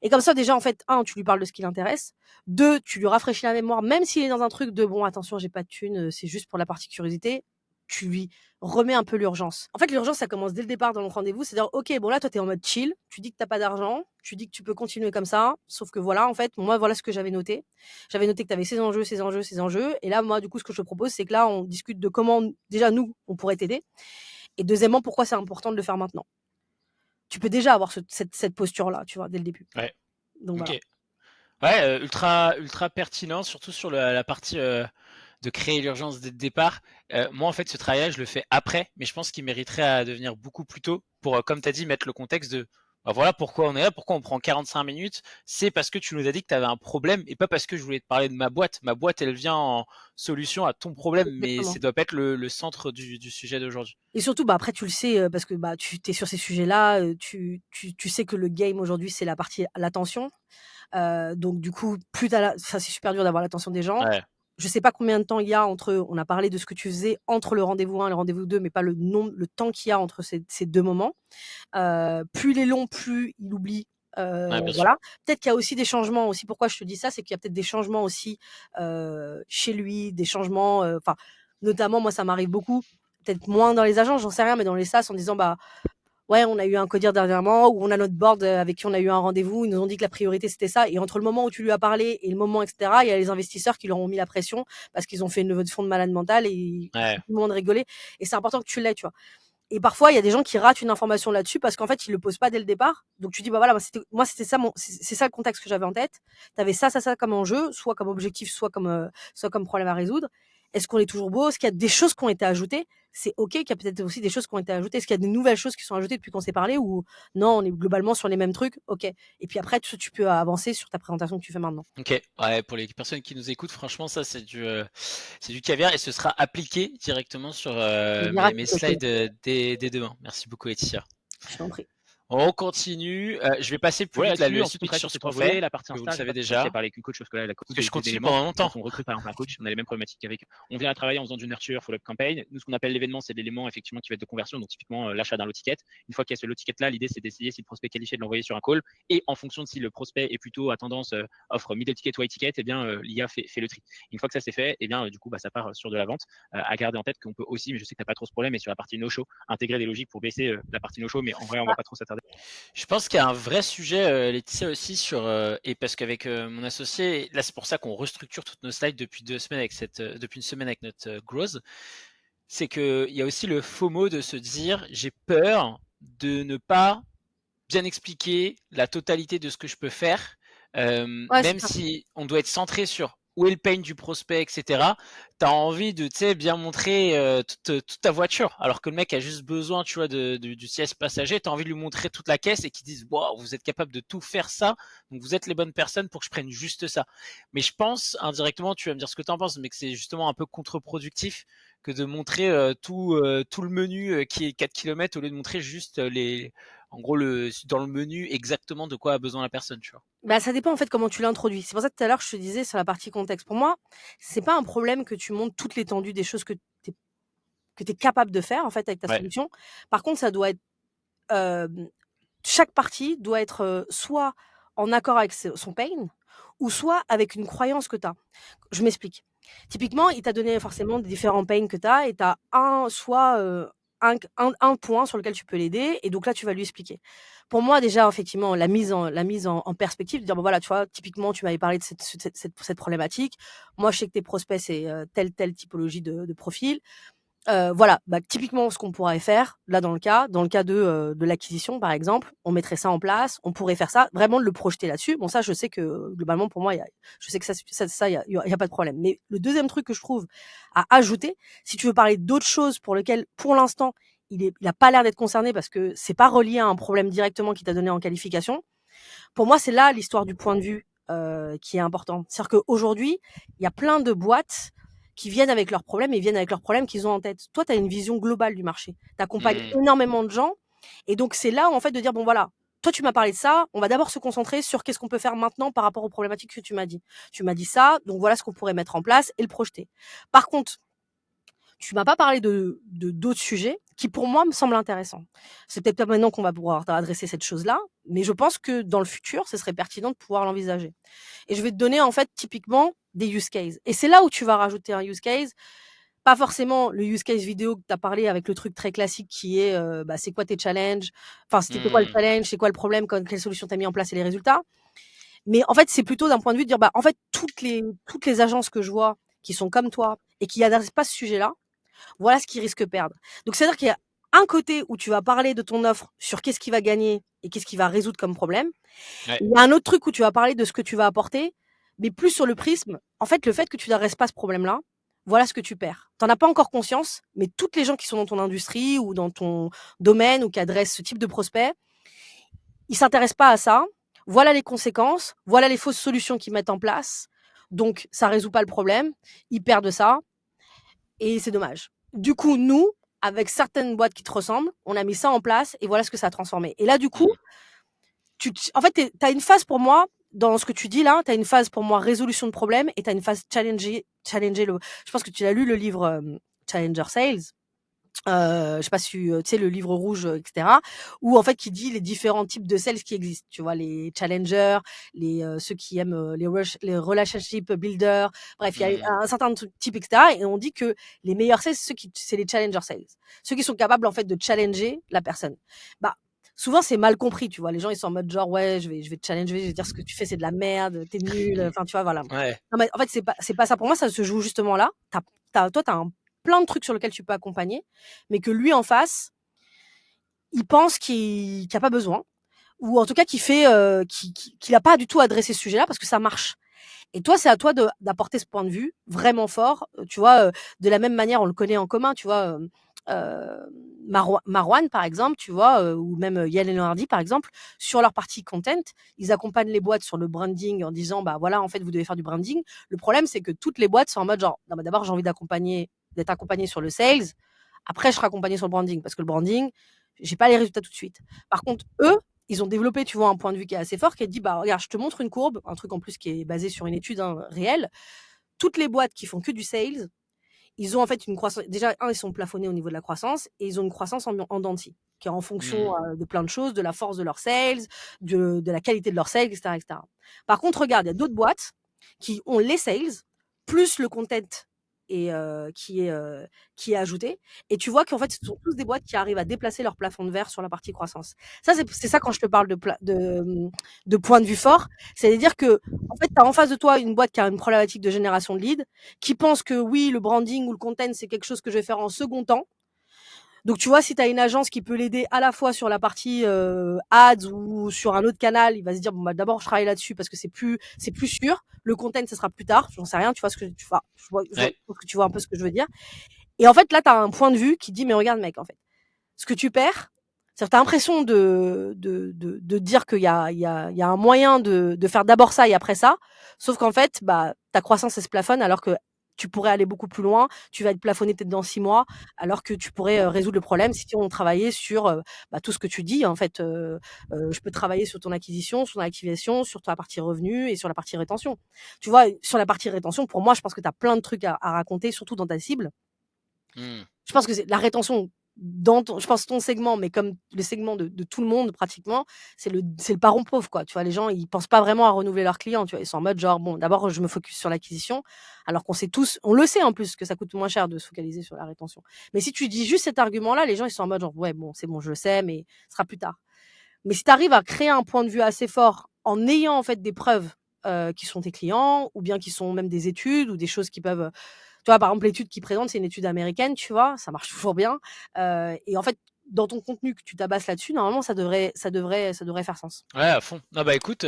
S1: Et comme ça, déjà, en fait, un, tu lui parles de ce qui l'intéresse. Deux, tu lui rafraîchis la mémoire, même s'il est dans un truc de bon, attention, j'ai pas de thune, c'est juste pour la partie curiosité. Tu lui remets un peu l'urgence. En fait, l'urgence, ça commence dès le départ dans le rendez-vous. C'est-à-dire, OK, bon, là, toi, t'es en mode chill. Tu dis que t'as pas d'argent. Tu dis que tu peux continuer comme ça. Sauf que voilà, en fait, moi, voilà ce que j'avais noté. J'avais noté que t'avais ces enjeux, ces enjeux, ces enjeux. Et là, moi, du coup, ce que je te propose, c'est que là, on discute de comment, déjà, nous, on pourrait t'aider. Et deuxièmement, pourquoi c'est important de le faire maintenant. Tu peux déjà avoir cette posture-là, tu vois, dès le début.
S2: Ouais.
S1: Donc,
S2: Ok.
S1: voilà.
S2: Ouais, ultra pertinent, surtout sur la partie de créer l'urgence dès le départ. Moi, en fait, ce travail je le fais après, mais je pense qu'il mériterait à devenir beaucoup plus tôt pour, comme tu as dit, mettre le contexte de Bah voilà pourquoi on est là, pourquoi on prend 45 minutes. C'est parce que tu nous as dit que tu avais un problème et pas parce que je voulais te parler de ma boîte. Ma boîte, elle vient en solution à ton problème, mais ça
S1: Exactement.
S2: doit pas être le centre du sujet d'aujourd'hui.
S1: Et surtout, bah, après, tu le sais, parce que bah, tu es sur ces sujets-là, tu sais que le game aujourd'hui, c'est la partie l'attention. Donc du coup, c'est super dur d'avoir l'attention des gens.
S2: Ouais,
S1: Je sais pas combien de temps il y a entre, on a parlé de ce que tu faisais entre le rendez-vous 1 et le rendez-vous 2, mais pas le temps qu'il y a entre ces 2 moments. Plus il est long, plus il oublie.
S2: ouais, bien sûr.
S1: Voilà. Peut-être qu'il y a aussi des changements aussi. Pourquoi je te dis ça, c'est qu'il y a peut-être des changements aussi chez lui, des changements. Enfin, notamment moi, ça m'arrive beaucoup. Peut-être moins dans les agences, j'en sais rien, mais dans les SaaS, en disant bah ouais, on a eu un codir dernièrement, ou on a notre board avec qui on a eu un rendez-vous, ils nous ont dit que la priorité c'était ça, et entre le moment où tu lui as parlé et le moment, etc., il y a les investisseurs qui leur ont mis la pression parce qu'ils ont fait une levée de fonds de malade mental et ils
S2: Ouais,
S1: tout le monde rigoler. Et c'est important que tu l'aies, tu vois. Et parfois, il y a des gens qui ratent une information là-dessus parce qu'en fait, ils le posent pas dès le départ. Donc tu dis, bah voilà, moi c'était ça, c'est ça le contexte que j'avais en tête. Tu avais ça comme enjeu, soit comme objectif, soit comme problème à résoudre. Est-ce qu'on est toujours beau? Est-ce qu'il y a des choses qui ont été ajoutées? C'est ok qu'il y a peut-être aussi des choses qui ont été ajoutées. Est-ce qu'il y a des nouvelles choses qui sont ajoutées depuis qu'on s'est parlé ou non, on est globalement sur les mêmes trucs? Ok. Et puis après, tu peux avancer sur ta présentation que tu fais maintenant.
S2: ok. Ouais, pour les personnes qui nous écoutent, franchement, ça c'est du caviar et ce sera appliqué directement sur
S1: On dira
S2: mes
S1: si c'est ok.
S2: slides dès demain. Merci beaucoup, Laetitia.
S1: Je t'en prie.
S2: On continue. Je vais passer plus
S3: Ouais,
S2: vite là,
S3: là-dessus,
S2: le
S3: ensuite on
S2: speech
S3: travaille
S2: sur
S3: sur
S2: ce
S3: tes
S2: qu'on
S3: trois volets,
S2: fait,
S3: la partie
S2: que vous le
S3: Insta, je vais
S2: savez
S3: pas te mentir,
S2: déjà.
S3: c'est parler avec une coach parce que là, la coach
S2: Parce que je continue
S3: d'éléments.
S2: pendant longtemps.
S3: Quand on recrute par exemple un coach, on a les mêmes problématiques qu'avec. On vient à travailler en faisant du nurture, follow-up campaign. Nous, ce qu'on appelle l'événement, c'est l'élément effectivement qui va être de conversion, donc typiquement l'achat d'un lot ticket. Une fois qu'il y a ce lot ticket là, l'idée c'est d'essayer si le prospect est qualifié de l'envoyer sur un call. Et en fonction de si le prospect est plutôt à tendance offre middle ticket ou high ticket, eh bien l'IA fait le tri. Une fois que ça c'est fait, eh bien du coup ça part sur de la vente. À garder en tête qu'on peut aussi, mais je sais que t'as pas trop ce problème, mais sur la partie no show, intégrer des logiques pour baisser la partie no show, mais en vrai on va pas trop s'attarder.
S2: Je pense qu'il y a un vrai sujet, Laetitia, aussi sur et parce qu'avec mon associé, là c'est pour ça qu'on restructure toutes nos slides depuis 2 semaines avec depuis une semaine avec notre growth, c'est que il y a aussi le FOMO de se dire j'ai peur de ne pas bien expliquer la totalité de ce que je peux faire,
S1: Ouais, c'est
S2: même
S1: ça.
S2: si on doit être centré sur où est le pain du prospect, etc. Tu as envie de bien montrer toute ta voiture, alors que le mec a juste besoin, tu vois, du siège passager. Tu as envie de lui montrer toute la caisse et qu'il dise wow, vous êtes capable de tout faire ça, donc vous êtes les bonnes personnes pour que je prenne juste ça. Mais je pense indirectement, tu vas me dire ce que tu en penses, mais que c'est justement un peu contre-productif que de montrer tout le menu qui est 4 km au lieu de montrer juste en gros, dans le menu, exactement de quoi a besoin la personne, tu vois.
S1: Bah, ça dépend en fait comment tu l'introduis. C'est pour ça que tout à l'heure je te disais sur la partie contexte. Pour moi, c'est pas un problème que tu montres toute l'étendue des choses que tu es capable de faire en fait avec ta
S2: Ouais.
S1: solution. Par contre, ça doit être chaque partie doit être soit en accord avec son pain ou soit avec une croyance que tu as. Je m'explique. Typiquement, il t'a donné forcément des différents pains que tu as et tu as soit un point sur lequel tu peux l'aider et donc là tu vas lui expliquer. Pour moi déjà effectivement la mise en perspective de dire bon voilà tu vois typiquement tu m'avais parlé de cette problématique. Moi je sais que tes prospects c'est telle typologie de profil. Voilà, bah, typiquement ce qu'on pourrait faire, là dans le cas de l'acquisition par exemple, on mettrait ça en place, on pourrait faire ça, vraiment de le projeter là-dessus. Bon ça je sais que globalement pour moi je sais que ça il y a pas de problème. Mais le deuxième truc que je trouve à ajouter, si tu veux parler d'autres choses pour lesquelles pour l'instant il a pas l'air d'être concerné parce que c'est pas relié à un problème directement qu'il t'a donné en qualification. Pour moi c'est là l'histoire du point de vue qui est important. C'est-à-dire qu'aujourd'hui il y a plein de boîtes qui viennent avec leurs problèmes et viennent avec leurs problèmes qu'ils ont en tête. Toi, tu as une vision globale du marché. Tu accompagnes
S2: Mmh.
S1: énormément de gens. Et donc, c'est là, en fait, de dire, bon, voilà, toi, tu m'as parlé de ça. On va d'abord se concentrer sur qu'est-ce qu'on peut faire maintenant par rapport aux problématiques que tu m'as dit. Tu m'as dit ça. Donc, voilà ce qu'on pourrait mettre en place et le projeter. Par contre, tu m'as pas parlé de d'autres sujets qui, pour moi, me semblent intéressants. C'est peut-être pas maintenant qu'on va pouvoir adresser cette chose-là, mais je pense que dans le futur, ce serait pertinent de pouvoir l'envisager. Et je vais te donner, en fait, typiquement, des use cases. Et c'est là où tu vas rajouter un use case. Pas forcément le use case vidéo que tu as parlé avec le truc très classique qui est bah, c'est quoi tes challenges, enfin c'était quoi le
S2: Mmh.
S1: challenge, c'est quoi le problème, quelle solution tu as mis en place et les résultats. Mais en fait, c'est plutôt d'un point de vue de dire bah en fait toutes les agences que je vois qui sont comme toi et qui n'adressent pas ce sujet-là, voilà ce qu'ils risquent de perdre. Donc c'est-à-dire qu'il y a un côté où tu vas parler de ton offre sur qu'est-ce qui va gagner et qu'est-ce qui va résoudre comme problème.
S2: Ouais.
S1: Il y a un autre truc où tu vas parler de ce que tu vas apporter, mais plus sur le prisme. En fait, le fait que tu n'adresses pas ce problème-là, voilà ce que tu perds. Tu n'en as pas encore conscience, mais toutes les gens qui sont dans ton industrie ou dans ton domaine ou qui adressent ce type de prospect, ils s'intéressent pas à ça. Voilà les conséquences, voilà les fausses solutions qu'ils mettent en place. Donc, ça résout pas le problème. Ils perdent ça et c'est dommage. Du coup, nous, avec certaines boîtes qui te ressemblent, on a mis ça en place et voilà ce que ça a transformé. Et là, du coup, en fait, tu as une phase pour moi, dans ce que tu dis là, tu as une phase pour moi résolution de problème et tu as une phase challenger le. Je pense que tu as lu le livre Challenger Sales. Je sais pas si tu sais le livre rouge, etc. Où en fait qui dit les différents types de sales qui existent. Tu vois, les challengers, ceux qui aiment les relationship builders. Bref, il y a un certain type, etc. Et on dit que les meilleurs sales, c'est les challenger sales, ceux qui sont capables en fait de challenger la personne. Bah souvent c'est mal compris, tu vois. Les gens ils sont en mode genre ouais je vais te challenger, je vais dire ce que tu fais c'est de la merde, t'es nul. Enfin tu vois voilà.
S2: Ouais.
S1: Non mais en fait c'est pas ça pour moi, ça se joue justement là. Toi t'as un plein de trucs sur lesquels tu peux accompagner, mais que lui en face, il pense qu'il n'a pas besoin, ou en tout cas qu'il n'a pas du tout adressé ce sujet-là parce que ça marche. Et toi, c'est à toi d'apporter ce point de vue vraiment fort. Tu vois, de la même manière, on le connaît en commun, tu vois. Marwan, par exemple, tu vois, ou même Yael et Leonardi, par exemple, sur leur partie content, ils accompagnent les boîtes sur le branding en disant, bah voilà, en fait, vous devez faire du branding. Le problème, c'est que toutes les boîtes sont en mode genre, non, bah, d'abord, j'ai envie d'être accompagné sur le sales. Après, je serai accompagné sur le branding parce que le branding, j'ai pas les résultats tout de suite. Par contre, eux, ils ont développé, tu vois, un point de vue qui est assez fort, qui est dit, bah regarde, je te montre une courbe, un truc en plus qui est basé sur une étude réelle. Toutes les boîtes qui font que du sales, ils ont en fait une croissance. Déjà, ils sont plafonnés au niveau de la croissance et ils ont une croissance en dents de scie, qui est en fonction de plein de choses, de la force de leurs sales, de la qualité de leurs sales, etc., etc. Par contre, regarde, il y a d'autres boîtes qui ont les sales plus le content et qui est ajouté. Et tu vois qu'en fait, ce sont tous des boîtes qui arrivent à déplacer leur plafond de verre sur la partie croissance. Ça, c'est ça quand je te parle de point de vue fort. C'est-à-dire que, en fait, tu as en face de toi une boîte qui a une problématique de génération de leads, qui pense que oui, le branding ou le content, c'est quelque chose que je vais faire en second temps. Donc, tu vois, si tu as une agence qui peut l'aider à la fois sur la partie ads ou sur un autre canal, il va se dire, bon, bah, d'abord, je travaille là-dessus parce que c'est plus sûr. Le content, ça sera plus tard. J'en sais rien. Tu vois ce que tu vois, je pense que tu vois un peu ce que je veux dire. Et en fait, là, tu as un point de vue qui dit, mais regarde, mec, en fait, ce que tu perds, c'est-à-dire, t'as l'impression de dire qu'il y a un moyen de faire d'abord ça et après ça. Sauf qu'en fait, bah, ta croissance, elle se plafonne alors que tu pourrais aller beaucoup plus loin. Tu vas être plafonné peut-être dans 6 mois, alors que tu pourrais résoudre le problème si on travaillait sur bah, tout ce que tu dis. En fait, je peux travailler sur ton acquisition, sur ton activation, sur ta partie revenu et sur la partie rétention. Tu vois, sur la partie rétention, pour moi, je pense que tu as plein de trucs à raconter, surtout dans ta cible. Je pense que c'est la rétention je pense ton segment, mais comme le segment de tout le monde pratiquement, c'est le parent pauvre, quoi. Tu vois, les gens, ils pensent pas vraiment à renouveler leurs clients, tu vois. Ils sont en mode genre, bon, d'abord, je me focus sur l'acquisition, alors qu'on sait tous, on le sait en plus, que ça coûte moins cher de se focaliser sur la rétention. Mais si tu dis juste cet argument-là, les gens, ils sont en mode genre, ouais, bon, c'est bon, je le sais, mais ce sera plus tard. Mais si tu arrives à créer un point de vue assez fort en ayant en fait des preuves qui sont tes clients, ou bien qui sont même des études ou des choses qui peuvent. Tu vois, par exemple, l'étude qu'ils présentent, c'est une étude américaine, tu vois, ça marche toujours bien. Et en fait, dans ton contenu que tu tabasses là-dessus, normalement, ça devrait faire sens.
S2: Ouais, à fond. Non, bah écoute,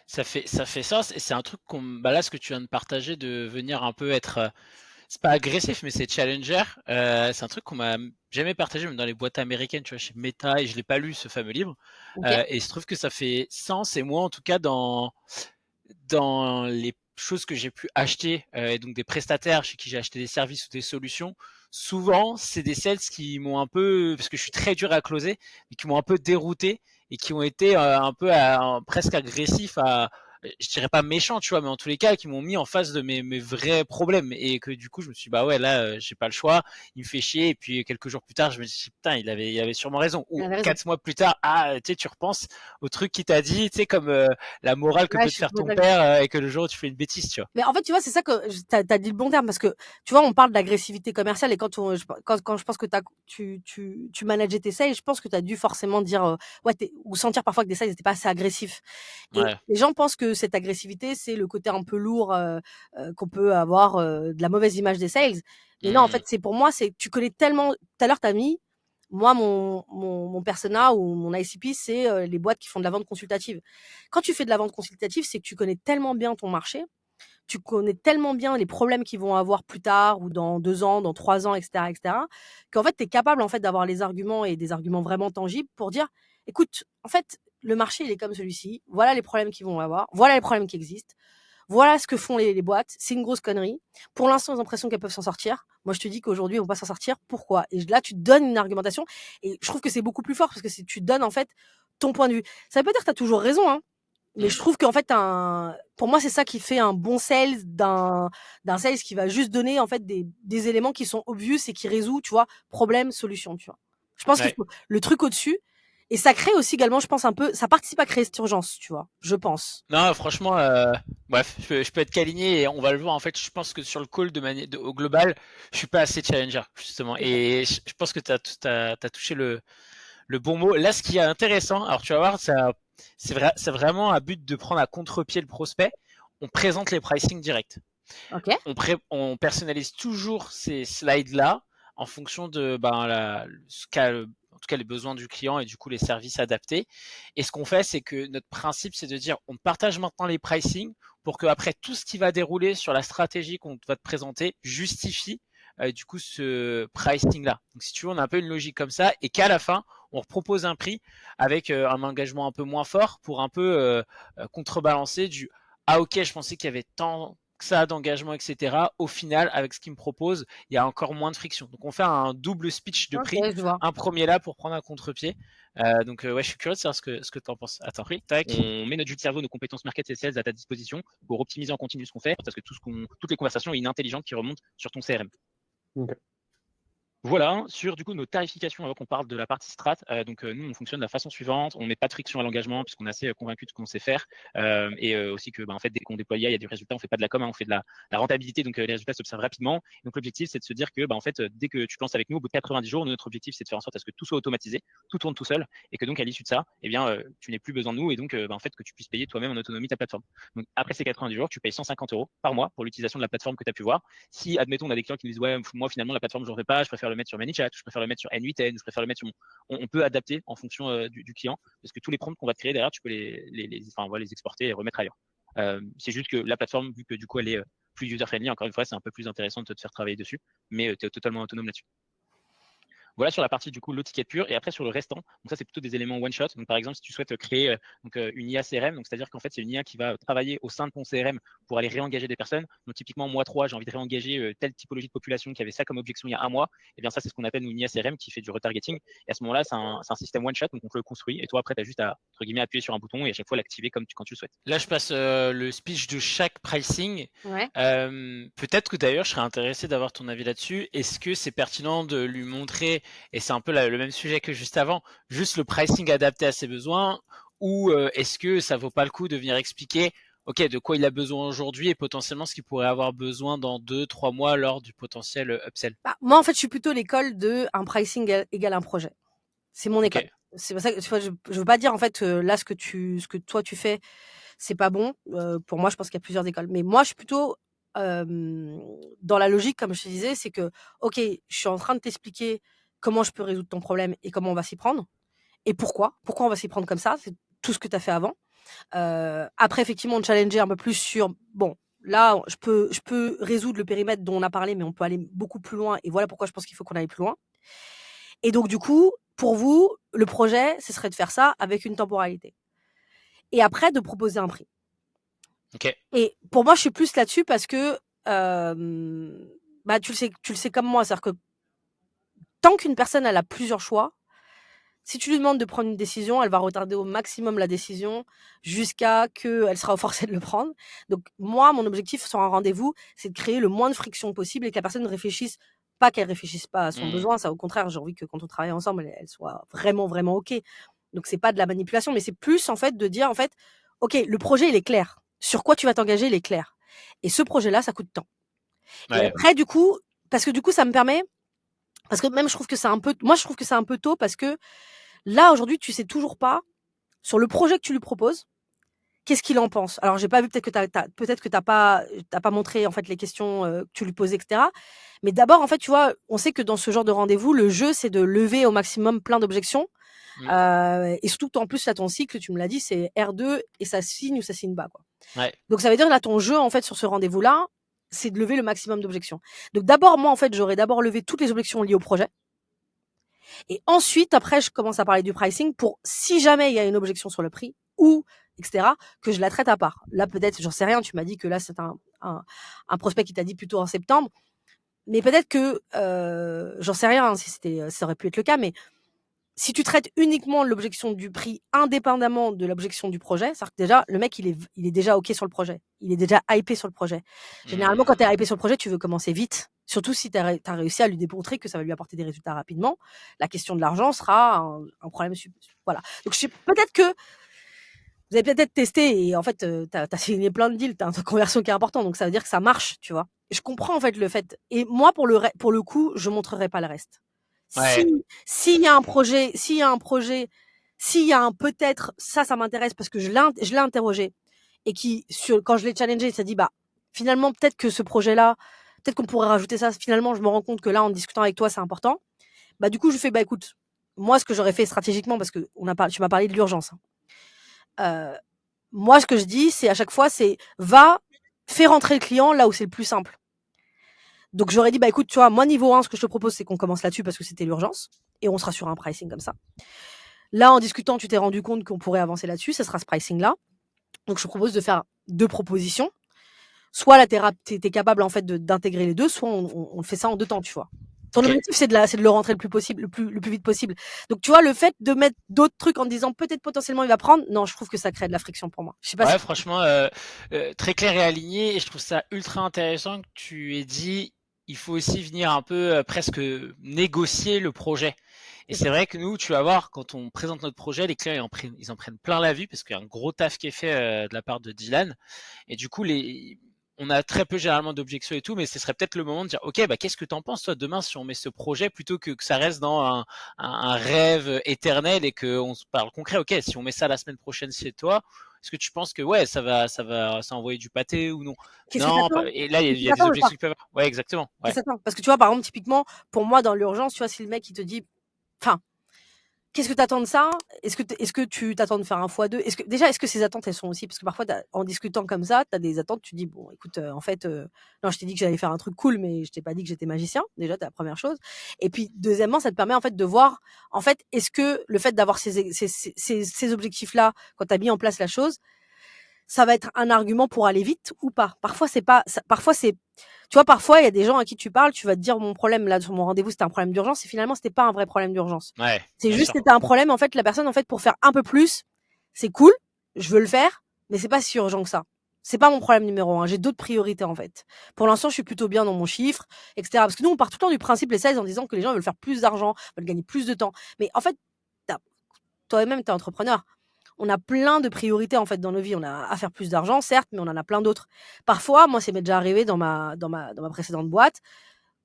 S2: ça fait sens et c'est un truc bah là, ce que tu viens de partager, de venir un peu être, c'est pas agressif, mais c'est challenger. C'est un truc qu'on m'a jamais partagé, même dans les boîtes américaines, tu vois, chez Meta, et je l'ai pas lu ce fameux livre.
S1: Ok.
S2: Et je trouve que ça fait sens. Et moi, en tout cas, dans les choses que j'ai pu acheter, et donc des prestataires chez qui j'ai acheté des services ou des solutions, souvent c'est des sales qui m'ont un peu, parce que je suis très dur à closer, mais qui m'ont un peu dérouté et qui ont été un peu presque agressifs je dirais pas méchants, tu vois, mais en tous les cas, qui m'ont mis en face de mes vrais problèmes et que du coup, je me suis dit, bah ouais, là, j'ai pas le choix, il me fait chier. Et puis quelques jours plus tard, je me suis dit, putain, il avait sûrement raison. Ou
S1: Il avait raison.
S2: 4 mois plus tard, tu sais, tu repenses au truc qu'il t'a dit, tu sais, comme la morale que
S1: Ouais,
S2: peut
S1: je
S2: te
S1: suis
S2: faire ton
S1: totalement.
S2: père et que le jour où tu fais une bêtise, tu vois.
S1: Mais en fait, tu vois, c'est ça que tu as dit le bon terme parce que tu vois, on parle d'agressivité commerciale et quand je pense que tu manageais tes sales, je pense que tu as dû forcément dire ouais ou sentir parfois que des sales n'étaient pas assez agressifs. Et
S2: Ouais.
S1: les gens pensent que cette agressivité, c'est le côté un peu lourd qu'on peut avoir de la mauvaise image des sales. Mais non, en fait, c'est pour moi, c'est tu connais tellement. Tout à l'heure, tu as mis moi mon persona ou mon ICP, c'est les boîtes qui font de la vente consultative. Quand tu fais de la vente consultative, c'est que tu connais tellement bien ton marché, tu connais tellement bien les problèmes qu'ils vont avoir plus tard ou dans 2 ans, dans 3 ans, etc., qu'en fait, tu es capable en fait d'avoir les arguments et des arguments vraiment tangibles pour dire: «Écoute, en fait, le marché, il est comme celui-ci. Voilà les problèmes qu'ils vont avoir. Voilà les problèmes qui existent. Voilà ce que font les boîtes. C'est une grosse connerie. Pour l'instant, ils ont l'impression qu'elles peuvent s'en sortir. Moi, je te dis qu'aujourd'hui, elles vont pas s'en sortir. Pourquoi? Et là, tu te donnes une argumentation. Et je trouve que c'est beaucoup plus fort parce que tu donnes, en fait, ton point de vue. Ça veut pas dire que tu as toujours raison, hein. Mais je trouve qu'en fait, pour moi, c'est ça qui fait un bon sales d'un sales qui va juste donner, en fait, des éléments qui sont obvious et qui résout, tu vois, problème, solution, tu vois. Je pense que le truc au-dessus, et ça crée aussi également, je pense, un peu, ça participe à créer cette urgence, tu vois, je pense.
S2: Non, franchement, bref, je peux être qu'aligné et on va le voir. En fait, je pense que sur le call au global, je suis pas assez challenger, justement. Et je pense que tu as touché le bon mot. Là, ce qui est intéressant, alors tu vas voir, c'est vraiment à but de prendre à contre-pied le prospect. On présente les pricing directs.
S1: Okay.
S2: On personnalise toujours ces slides-là en fonction de en tout cas les besoins du client et du coup les services adaptés. Et ce qu'on fait, c'est que notre principe, c'est de dire on partage maintenant les pricing pour que après tout ce qui va dérouler sur la stratégie qu'on va te présenter justifie du coup ce pricing là. Donc si tu veux, on a un peu une logique comme ça et qu'à la fin on propose un prix avec un engagement un peu moins fort pour un peu contrebalancer du ah ok, je pensais qu'il y avait tant que ça d'engagement, etc. Au final, avec ce qu'il me propose, il y a encore moins de friction. Donc on fait un double speech de prix, un premier là pour prendre un contre-pied. Donc ouais, je suis curieux de savoir ce que tu en penses. Attends, oui, tac.
S3: On met notre jus de cerveau, nos compétences market et sales à ta disposition pour optimiser en continu ce qu'on fait, parce que toutes les conversations, il y a une intelligence qui remonte sur ton CRM.
S4: Okay.
S3: Voilà, sur du coup nos tarifications, avant qu'on parle de la partie strat, donc nous on fonctionne de la façon suivante, on met pas de friction à l'engagement puisqu'on est assez convaincu de ce qu'on sait faire, et aussi que en fait dès qu'on déploie il y a du résultat, on fait pas de la com, on fait de la rentabilité, donc les résultats s'observent rapidement. Donc l'objectif c'est de se dire que en fait dès que tu te lances avec nous, au bout de 90 jours, notre objectif c'est de faire en sorte à ce que tout soit automatisé, tout tourne tout seul, et que donc à l'issue de ça, eh bien tu n'aies plus besoin de nous, et donc en fait que tu puisses payer toi-même en autonomie ta plateforme. Donc après ces 90 jours, tu payes 150 € par mois pour l'utilisation de la plateforme que tu as pu voir. Si admettons on a des clients qui nous disent ouais moi finalement la plateforme j'en fais pas, je préfère le mettre sur ManyChat, je préfère le mettre sur N8N, je préfère le mettre sur on peut adapter en fonction du client, parce que tous les prompts qu'on va te créer derrière, tu peux les exporter et remettre ailleurs. C'est juste que la plateforme, vu que du coup elle est plus user-friendly, encore une fois, c'est un peu plus intéressant de te faire travailler dessus, mais tu es totalement autonome là-dessus. Voilà sur la partie du coup low ticket pur, et après sur le restant, donc ça c'est plutôt des éléments one shot. Donc par exemple si tu souhaites créer une IA CRM, donc c'est-à-dire qu'en fait c'est une IA qui va travailler au sein de ton CRM pour aller réengager des personnes. Donc typiquement mois 3, j'ai envie de réengager telle typologie de population qui avait ça comme objection il y a un mois, et bien ça c'est ce qu'on appelle une IA CRM qui fait du retargeting, et à ce moment-là c'est un système one shot, donc on te le construit et toi après tu as juste à entre guillemets appuyer sur un bouton et à chaque fois l'activer quand tu le souhaites.
S2: Là je passe le speech de chaque pricing. Peut-être que d'ailleurs je serais intéressé d'avoir ton avis là-dessus. Est-ce que c'est pertinent de lui montrer, et c'est un peu le même sujet que juste avant, juste le pricing adapté à ses besoins, ou est-ce que ça vaut pas le coup de venir expliquer ok, de quoi il a besoin aujourd'hui et potentiellement ce qu'il pourrait avoir besoin dans 2-3 mois lors du potentiel upsell?
S1: Moi, en fait, je suis plutôt l'école de un pricing égale un projet. C'est mon école. C'est pour ça que tu vois, je veux pas dire en fait là ce que toi tu fais, c'est pas bon. Pour moi, je pense qu'il y a plusieurs écoles. Mais moi, je suis plutôt dans la logique, comme je te disais, c'est que ok, je suis en train de t'expliquer comment je peux résoudre ton problème et comment on va s'y prendre et pourquoi on va s'y prendre comme ça. C'est tout ce que tu as fait avant. Après, effectivement, on challengeait un peu plus sur bon. Là, je peux résoudre le périmètre dont on a parlé, mais on peut aller beaucoup plus loin. Et voilà pourquoi je pense qu'il faut qu'on aille plus loin. Et donc, du coup, pour vous, le projet, ce serait de faire ça avec une temporalité. Et après, de proposer un prix.
S2: Okay.
S1: Et pour moi, je suis plus là-dessus parce que tu le sais comme moi. C'est-à-dire que tant qu'une personne elle a plusieurs choix, si tu lui demandes de prendre une décision, elle va retarder au maximum la décision jusqu'à qu'elle sera forcée de le prendre. Donc, moi, mon objectif sur un rendez-vous, c'est de créer le moins de friction possible et que la personne ne réfléchisse pas, qu'elle réfléchisse pas à son besoin. Ça, au contraire, j'ai envie que quand on travaille ensemble, elle soit vraiment, vraiment OK. Donc, c'est pas de la manipulation, mais c'est plus, en fait, de dire, en fait, OK, le projet, il est clair. Sur quoi tu vas t'engager, il est clair. Et ce projet-là, ça coûte tant. Ouais. Et après, du coup, parce que du coup, ça me permet, parce que même je trouve que c'est un peu, moi, je trouve que c'est un peu tôt parce que là, aujourd'hui, tu sais toujours pas, sur le projet que tu lui proposes, qu'est-ce qu'il en pense. Alors, j'ai pas vu, peut-être que t'as pas montré, en fait, les questions que tu lui posais, etc. Mais d'abord, en fait, tu vois, on sait que dans ce genre de rendez-vous, le jeu, c'est de lever au maximum plein d'objections. Et surtout, en plus, là, ton cycle, tu me l'as dit, c'est R2 et ça signe ou ça signe pas, quoi.
S2: Ouais.
S1: Donc, ça veut dire, là, ton jeu, en fait, sur ce rendez-vous-là, c'est de lever le maximum d'objections. Donc, d'abord, moi, en fait, j'aurais d'abord levé toutes les objections liées au projet. Et ensuite, après, je commence à parler du pricing pour, si jamais il y a une objection sur le prix ou etc., que je la traite à part. Là, peut-être, j'en sais rien, tu m'as dit que là, c'est un prospect qui t'a dit plutôt en septembre, mais peut-être que, j'en sais rien, si ça aurait pu être le cas, mais si tu traites uniquement l'objection du prix indépendamment de l'objection du projet, c'est-à-dire que déjà, le mec, il est déjà OK sur le projet. Il est déjà hypé sur le projet. Généralement, quand tu es hypé sur le projet, tu veux commencer vite. Surtout si tu as réussi à lui démontrer que ça va lui apporter des résultats rapidement. La question de l'argent sera un problème. Voilà. Donc, peut-être que vous avez peut-être testé et en fait, tu as signé plein de deals, tu as une conversion qui est importante. Donc, ça veut dire que ça marche, tu vois. Et je comprends en fait le fait. Et moi, pour le coup, je montrerai pas le reste.
S2: Ouais.
S1: S'il y a un projet, s'il y a un peut-être, ça m'intéresse parce que je l'ai interrogé et quand je l'ai challengé, il s'est dit, bah, finalement, peut-être que ce projet-là, peut-être qu'on pourrait rajouter ça. Finalement, je me rends compte que là, en discutant avec toi, c'est important. Bah, du coup, je fais, bah, écoute, moi, ce que j'aurais fait stratégiquement, parce que tu m'as parlé de l'urgence. Moi, ce que je dis, c'est à chaque fois, fais rentrer le client là où c'est le plus simple. Donc, j'aurais dit, bah, écoute, tu vois, moi, niveau 1, ce que je te propose, c'est qu'on commence là-dessus parce que c'était l'urgence et on sera sur un pricing comme ça. Là, en discutant, tu t'es rendu compte qu'on pourrait avancer là-dessus, ce sera ce pricing-là. Donc, je te propose de faire 2 propositions. Soit là, t'es capable, en fait, d'intégrer les deux, soit on fait ça en 2 temps, tu vois. Ton objectif, c'est de le rentrer le plus vite possible. Donc, tu vois, le fait de mettre d'autres trucs en disant peut-être potentiellement il va prendre, non, je trouve que ça crée de la friction pour moi. Je sais pas
S2: Ouais,
S1: si...
S2: franchement, très clair et aligné. Et je trouve ça ultra intéressant que tu aies dit, il faut aussi venir un peu presque négocier le projet. Et c'est vrai que nous, tu vas voir, quand on présente notre projet, les clients ils en prennent plein la vue parce qu'il y a un gros taf qui est fait de la part de Dylan. Et du coup, on a très peu généralement d'objections et tout, mais ce serait peut-être le moment de dire, ok, bah qu'est-ce que t'en penses toi demain si on met ce projet plutôt que ça reste dans un rêve éternel et qu'on se parle concret. Ok, si on met ça la semaine prochaine chez toi, est-ce que tu penses que ouais, ça envoyer du pâté ou non?
S1: Qu'est-ce que
S2: Non,
S1: t'attends?
S2: et là il
S1: Qu'est-ce que
S2: y a des
S1: t'attends de ça?
S2: objections qui peuvent. Ouais, exactement. Ouais.
S1: Qu'est-ce que t'attends? Parce que tu vois, par exemple, typiquement, pour moi, dans l'urgence, tu vois, si le mec, il te dit, enfin, qu'est-ce que tu attends de ça? Est-ce que tu t'attends de faire un x2? Est-ce que ces attentes, elles sont aussi, parce que parfois, en discutant comme ça, tu as des attentes, tu dis, bon, écoute, en fait, non, je t'ai dit que j'allais faire un truc cool, mais je t'ai pas dit que j'étais magicien. Déjà, c'est la première chose. Et puis, deuxièmement, ça te permet, en fait, de voir, en fait, est-ce que le fait d'avoir ces objectifs-là, quand tu as mis en place la chose, ça va être un argument pour aller vite ou pas. Parfois, c'est pas, parfois, c'est, tu vois, parfois, il y a des gens à qui tu parles, tu vas te dire, mon problème, là, sur mon rendez-vous, c'était un problème d'urgence, et finalement, c'était pas un vrai problème d'urgence.
S2: Ouais,
S1: C'est
S2: bien
S1: juste,
S2: sûr.
S1: c'était un problème, en fait, la personne, en fait, pour faire un peu plus, c'est cool, je veux le faire, mais c'est pas si urgent que ça. C'est pas mon problème numéro 1. J'ai d'autres priorités, en fait. Pour l'instant, je suis plutôt bien dans mon chiffre, etc. Parce que nous, on part tout le temps du principe, les sales, en disant que les gens veulent faire plus d'argent, veulent gagner plus de temps. Mais en fait, toi-même, t'es entrepreneur. On a plein de priorités en fait dans nos vies. On a à faire plus d'argent, certes, mais on en a plein d'autres. Parfois, moi, c'est m'est déjà arrivé dans ma précédente boîte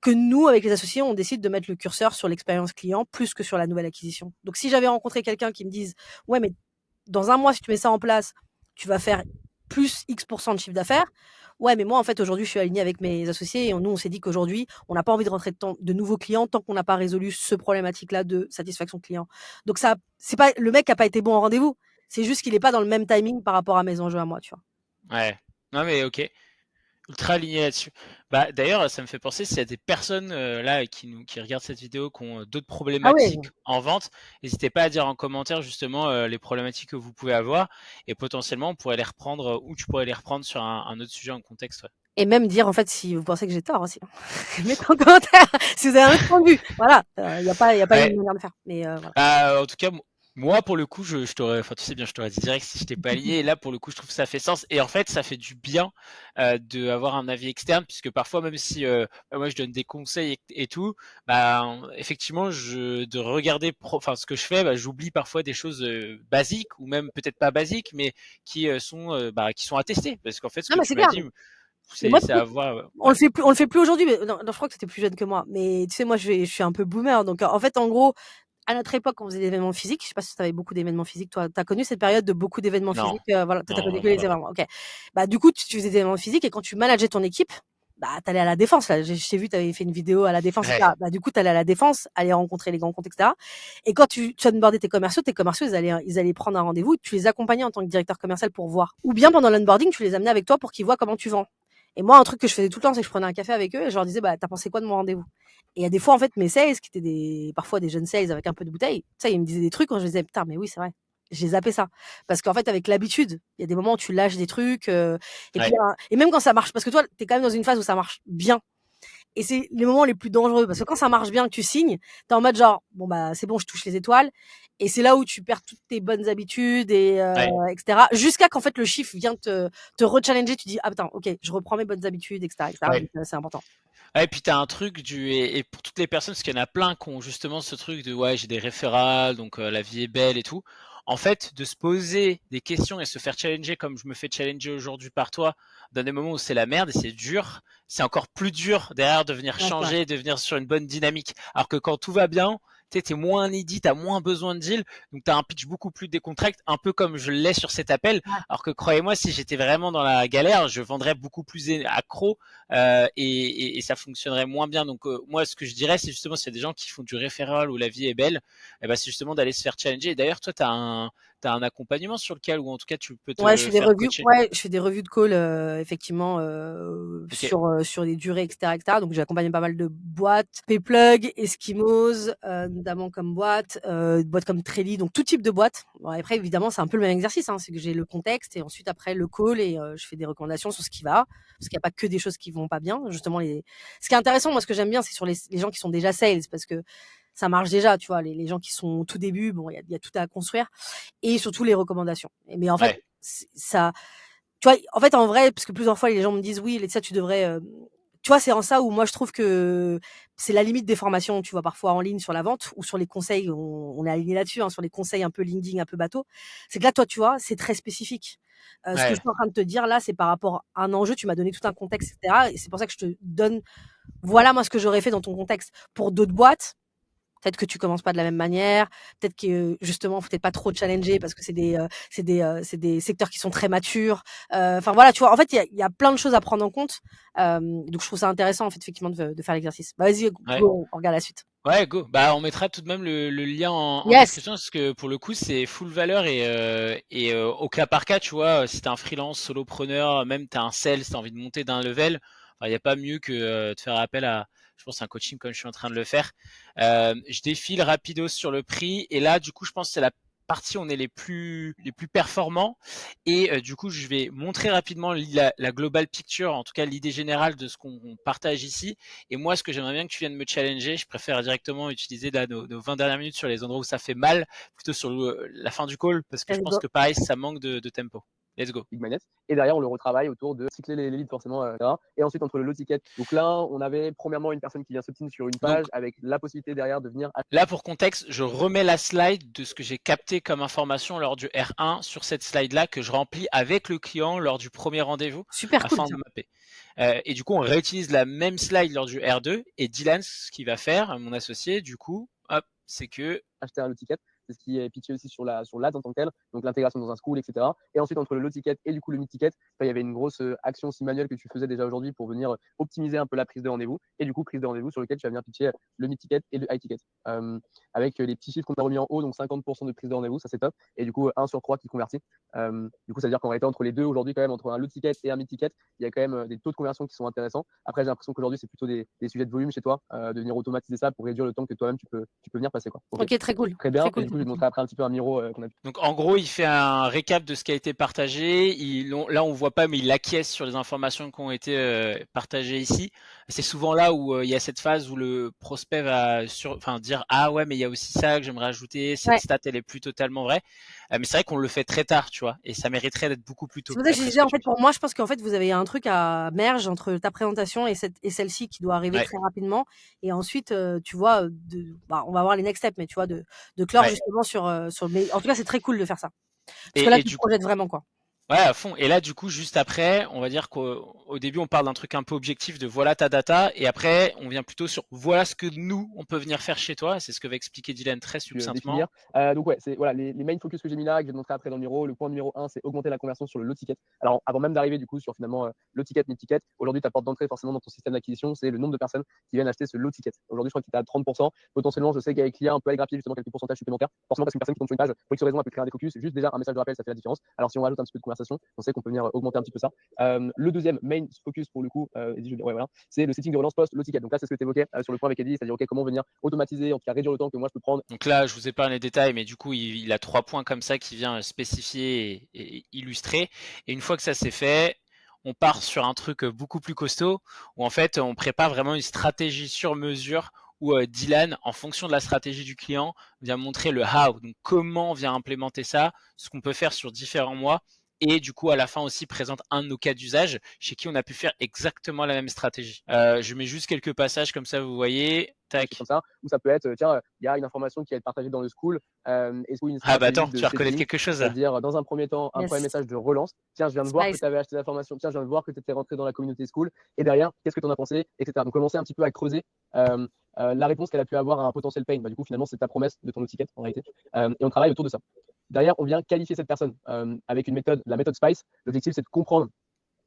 S1: que nous, avec les associés, on décide de mettre le curseur sur l'expérience client plus que sur la nouvelle acquisition. Donc, si j'avais rencontré quelqu'un qui me dise, ouais, mais dans un mois, si tu mets ça en place, tu vas faire plus X% de chiffre d'affaires. Ouais, mais moi, en fait, aujourd'hui, je suis aligné avec mes associés et nous, on s'est dit qu'aujourd'hui, on n'a pas envie de rentrer de nouveaux clients tant qu'on n'a pas résolu ce problématique-là de satisfaction client. Donc, ça, c'est pas, le mec n'a pas été bon en rendez-vous. C'est juste qu'il n'est pas dans le même timing par rapport à mes enjeux à moi, tu vois.
S2: Ouais. Non mais ok. Ultra aligné là-dessus. Bah d'ailleurs, ça me fait penser s'il y a des personnes là qui regardent cette vidéo qui ont d'autres
S1: Ah ouais.
S2: problématiques en vente, n'hésitez pas à dire en commentaire justement les problématiques que vous pouvez avoir et potentiellement on pourrait les reprendre ou tu pourrais les reprendre sur un autre sujet en contexte. Ouais.
S1: Et même dire, en fait, si vous pensez que j'ai tort aussi. Mettez en commentaire si vous avez un autre point de vue. Voilà. Il n'y a pas
S2: Ouais.
S1: une manière de faire. Mais voilà.
S2: Bah, en tout cas, moi pour le coup, je t'aurais, enfin tu sais bien, je t'aurais dit direct si je t'ai pas aligné. Et là pour le coup, je trouve que ça fait sens. Et en fait, ça fait du bien de avoir un avis externe, puisque parfois même si moi je donne des conseils et tout, bah effectivement, de regarder, enfin ce que je fais, bah, j'oublie parfois des choses basiques ou même peut-être pas basiques, mais qui sont attestées, parce qu'en fait, ce
S1: Non,
S2: que
S1: mais
S2: tu
S1: c'est
S2: m'as
S1: clair.
S2: dit,
S1: Mais moi,
S2: c'est à voir.
S1: on
S2: Ouais.
S1: le fait plus aujourd'hui. Mais non, je crois que c'était plus jeune que moi. Mais tu sais, moi, je suis un peu boomer. Donc, en fait, en gros, à notre époque, on faisait des événements physiques. Je sais pas si tu avais beaucoup d'événements physiques. Toi, tu as connu cette période de beaucoup d'événements
S2: Non,
S1: physiques. Voilà, tu as
S2: non,
S1: connu que
S2: vraiment
S1: les
S2: pas.
S1: événements. Ok. Bah, du coup, tu faisais des événements physiques et quand tu manageais ton équipe, bah, t'allais à la défense, là. Je t'ai vu, t'avais fait une vidéo à la défense,
S2: Ouais.
S1: etc. Bah, du coup, t'allais à la défense, aller rencontrer les grands comptes, etc. Et quand tu onboardais tes commerciaux, ils allaient prendre un rendez-vous, tu les accompagnais en tant que directeur commercial pour voir. Ou bien pendant l'onboarding, tu les amenais avec toi pour qu'ils voient comment tu vends. Et moi, un truc que je faisais tout le temps, c'est que je prenais un café avec eux et je leur disais, bah, t'as pensé quoi de mon rendez-vous? Et il y a des fois, en fait, mes sales, qui étaient parfois des jeunes sales avec un peu de bouteille, ça, ils me disaient des trucs quand je disais, putain, mais oui, c'est vrai. J'ai zappé ça. Parce qu'en fait, avec l'habitude, il y a des moments où tu lâches des trucs, et puis, et même quand ça marche, parce que toi, t'es quand même dans une phase où ça marche bien. Et c'est les moments les plus dangereux parce que quand ça marche bien, que tu signes, t'es en mode genre, bon, bah, c'est bon, je touche les étoiles. Et c'est là où tu perds toutes tes bonnes habitudes et, etc. Jusqu'à qu'en fait, le chiffre vient te rechallenger. Tu dis, ah, putain, ok, je reprends mes bonnes habitudes, etc., etc. Donc, c'est important.
S2: Ouais, et puis t'as un truc et pour toutes les personnes, parce qu'il y en a plein qui ont justement ce truc de ouais, j'ai des référals, donc la vie est belle et tout. En fait, de se poser des questions et se faire challenger comme je me fais challenger aujourd'hui par toi, dans des moments où c'est la merde et c'est dur, c'est encore plus dur derrière de venir changer, de venir sur une bonne dynamique. Alors que quand tout va bien, tu sais, t'es moins needy, t'as moins besoin de deal, donc t'as un pitch beaucoup plus décontracté, un peu comme je l'ai sur cet appel. Alors que croyez-moi, si j'étais vraiment dans la galère, je vendrais beaucoup plus accro et ça fonctionnerait moins bien. Donc moi, ce que je dirais, c'est justement s'il y a des gens qui font du referral où la vie est belle, eh ben, c'est justement d'aller se faire challenger. Et d'ailleurs, toi, t'as un accompagnement sur lequel, ou en tout cas, tu peux te
S1: Ouais, je fais des
S2: faire
S1: revues.
S2: coacher.
S1: Ouais, je fais des revues de call, effectivement,
S2: Ok.
S1: sur des durées, etc., etc. Donc j'ai accompagné pas mal de boîtes, Payplug, Eskimos, notamment comme boîtes comme Trelly, donc tout type de boîtes. Bon, après, évidemment, c'est un peu le même exercice, hein, c'est que j'ai le contexte et ensuite après le call et je fais des recommandations sur ce qui va, parce qu'il n'y a pas que des choses qui vont pas bien. Justement, ce qui est intéressant, moi, ce que j'aime bien, c'est sur les gens qui sont déjà sales, parce que ça marche déjà, tu vois. Les gens qui sont au tout début, bon, il y a tout à construire et surtout les recommandations. Mais en fait,
S2: Ouais.
S1: ça, tu vois, en fait, en vrai, parce que plusieurs fois, les gens me disent, oui, Laetitia, tu devrais, tu vois, c'est en ça où moi, je trouve que c'est la limite des formations, tu vois, parfois en ligne sur la vente ou sur les conseils, on est aligné là-dessus, hein, sur les conseils un peu LinkedIn, un peu bateau. C'est que là, toi, tu vois, c'est très spécifique. Ce que je suis en train de te dire là, c'est par rapport à un enjeu, tu m'as donné tout un contexte, etc. Et c'est pour ça que je te donne, voilà, moi, ce que j'aurais fait dans ton contexte. Pour d'autres boîtes, peut-être que tu commences pas de la même manière, peut-être que justement, faut peut-être pas trop te challenger parce que c'est des secteurs qui sont très matures. Enfin voilà, tu vois, en fait, il y a plein de choses à prendre en compte. Donc je trouve ça intéressant en fait effectivement de faire l'exercice. Bah, vas-y, go, on regarde la suite.
S2: Ouais, go. Bah, on mettra tout de même le lien en
S1: Yes.
S2: description parce que pour le coup, c'est full valeur et au cas par cas, tu vois, si t'es un freelance, solopreneur, même t'as un sales, t'as envie de monter d'un level, il n'y a pas mieux que de faire appel à, je pense, un coaching comme je suis en train de le faire. Je défile rapidos sur le prix et là, du coup, je pense que c'est la partie où on est les plus performants et du coup, je vais montrer rapidement la global picture, en tout cas l'idée générale de ce qu'on partage ici. Et moi, ce que j'aimerais bien que tu viennes me challenger, je préfère directement utiliser là, nos 20 dernières minutes sur les endroits où ça fait mal, plutôt sur la fin du call, parce que je
S1: Let's
S2: pense
S1: go.
S2: que pareil, ça manque de tempo. Let's go.
S4: Big Magnet. Et derrière, on le retravaille autour de cycler les leads forcément, etc. Et ensuite, entre le low ticket. Donc là, on avait premièrement une personne qui vient s'obtenir sur une page
S2: Donc
S4: avec la possibilité derrière de venir.
S2: là, pour contexte, je remets la slide de ce que j'ai capté comme information lors du R1 sur cette slide-là que je remplis avec le client lors du premier rendez-vous
S1: Super cool
S2: afin
S1: ça.
S2: de mapper. Et du coup, on réutilise la même slide lors du R2 et Dylan, ce qu'il va faire, mon associé, du coup, hop, c'est que
S4: Acheter un low ticket. C'est ce qui est pitché aussi sur l'AD en tant que tel, donc l'intégration dans un school, etc. Et ensuite, entre le low ticket et du coup le mid ticket, il y avait une grosse action aussi manuelle que tu faisais déjà aujourd'hui pour venir optimiser un peu la prise de rendez-vous. Et du coup, prise de rendez-vous sur lequel tu vas venir pitcher le mid ticket et le high ticket. Avec les petits chiffres qu'on a remis en haut, donc 50% de prise de rendez-vous, ça c'est top. Et du coup, 1 sur 3 qui convertit. Du coup, ça veut dire qu'en réalité, entre les deux, aujourd'hui, quand même, entre un low ticket et un mid ticket, il y a quand même des taux de conversion qui sont intéressants. Après, j'ai l'impression qu'aujourd'hui, c'est plutôt des sujets de volume chez toi, de venir automatiser ça pour réduire le temps que toi-même tu peux venir passer. Quoi.
S1: Ok, très cool.
S4: Très bien.
S1: Très cool.
S4: Et du coup, je vais te montrer après un petit peu un Miro qu'on a pu.
S2: donc en gros, il fait un récap de ce qui a été partagé. Là, on voit pas, mais il acquiesce sur les informations qui ont été partagées ici. C'est souvent là où il y a cette phase où le prospect va dire ah ouais, mais il y a aussi ça que j'aimerais ajouter. Cette stat, elle est plus totalement vraie. Mais c'est vrai qu'on le fait très tard, tu vois, et ça mériterait d'être beaucoup plus tôt.
S1: C'est pour ça que je disais, en fait, pour moi, je pense qu'en fait, vous avez un truc à merge entre ta présentation et celle-ci qui doit arriver très rapidement. Et ensuite, tu vois, on va voir les next steps, mais tu vois, de clore justement mais en tout cas, c'est très cool de faire ça. Parce que là, tu te projettes vraiment, quoi.
S2: Ouais, à fond. Et là, du coup, juste après, on va dire qu'au début, on parle d'un truc un peu objectif de voilà ta data. Et après, on vient plutôt sur voilà ce que nous, on peut venir faire chez toi. C'est ce que va expliquer Dylan très succinctement.
S4: Donc, ouais, c'est voilà, les main focus que j'ai mis là, que je vais te montrer après dans le Miro. Le point numéro 1, c'est augmenter la conversion sur le low ticket. Alors, avant même d'arriver du coup sur finalement low ticket, mid ticket, aujourd'hui, ta porte d'entrée forcément dans ton système d'acquisition, c'est le nombre de personnes qui viennent acheter ce low ticket. Aujourd'hui, je crois qu'il est à 30%. Potentiellement, je sais qu'avec l'IA, on peut aller grappiller justement quelques pourcentages supplémentaires. Forcément, parce qu'une personne qui tombe sur une page, pour X raison, elle peut créer un défocus. Juste déjà un message de rappel, ça fait la différence. Alors, si on rajoute un petit peu de conversation. On sait qu'on peut venir augmenter un petit peu ça. Le deuxième main focus pour le coup, voilà, c'est le setting de relance post low ticket. Donc là, c'est ce que tu évoquais sur le point avec Eddie, c'est-à-dire comment venir automatiser, en tout cas réduire le temps que moi je peux prendre.
S2: Donc là, je vous ai pas les détails, mais du coup, il a 3 points comme ça qui vient spécifier et illustrer. Et une fois que ça c'est fait, on part sur un truc beaucoup plus costaud, où en fait, on prépare vraiment une stratégie sur mesure, où Dylan, en fonction de la stratégie du client, vient montrer le how, donc comment on vient implémenter ça, ce qu'on peut faire sur différents mois. Et du coup, à la fin aussi, présente un de nos cas d'usage chez qui on a pu faire exactement la même stratégie. Je mets juste quelques passages comme ça, vous voyez. Tac.
S4: Comme ça, ou ça peut être, tiens, il y a une information qui va être partagée dans le school. Est-ce une
S2: Ah bah
S4: stratégie
S2: attends,
S4: de
S2: tu vas reconnaître
S4: setting,
S2: quelque chose là.
S4: c'est-à-dire dans un premier temps, un
S1: Yes.
S4: premier message de relance. Tiens, je viens de voir que
S1: Nice.
S4: tu avais acheté l'information. Tiens, je viens de voir que tu étais rentré dans la communauté school. Et derrière, qu'est-ce que tu en as pensé, etc. Donc commencer un petit peu à creuser la réponse qu'elle a pu avoir à un potentiel pain. Bah, du coup, finalement, c'est ta promesse de ton ticket en réalité. Et on travaille autour de ça. Derrière, on vient qualifier cette personne avec une méthode, la méthode SPICE. L'objectif, c'est de comprendre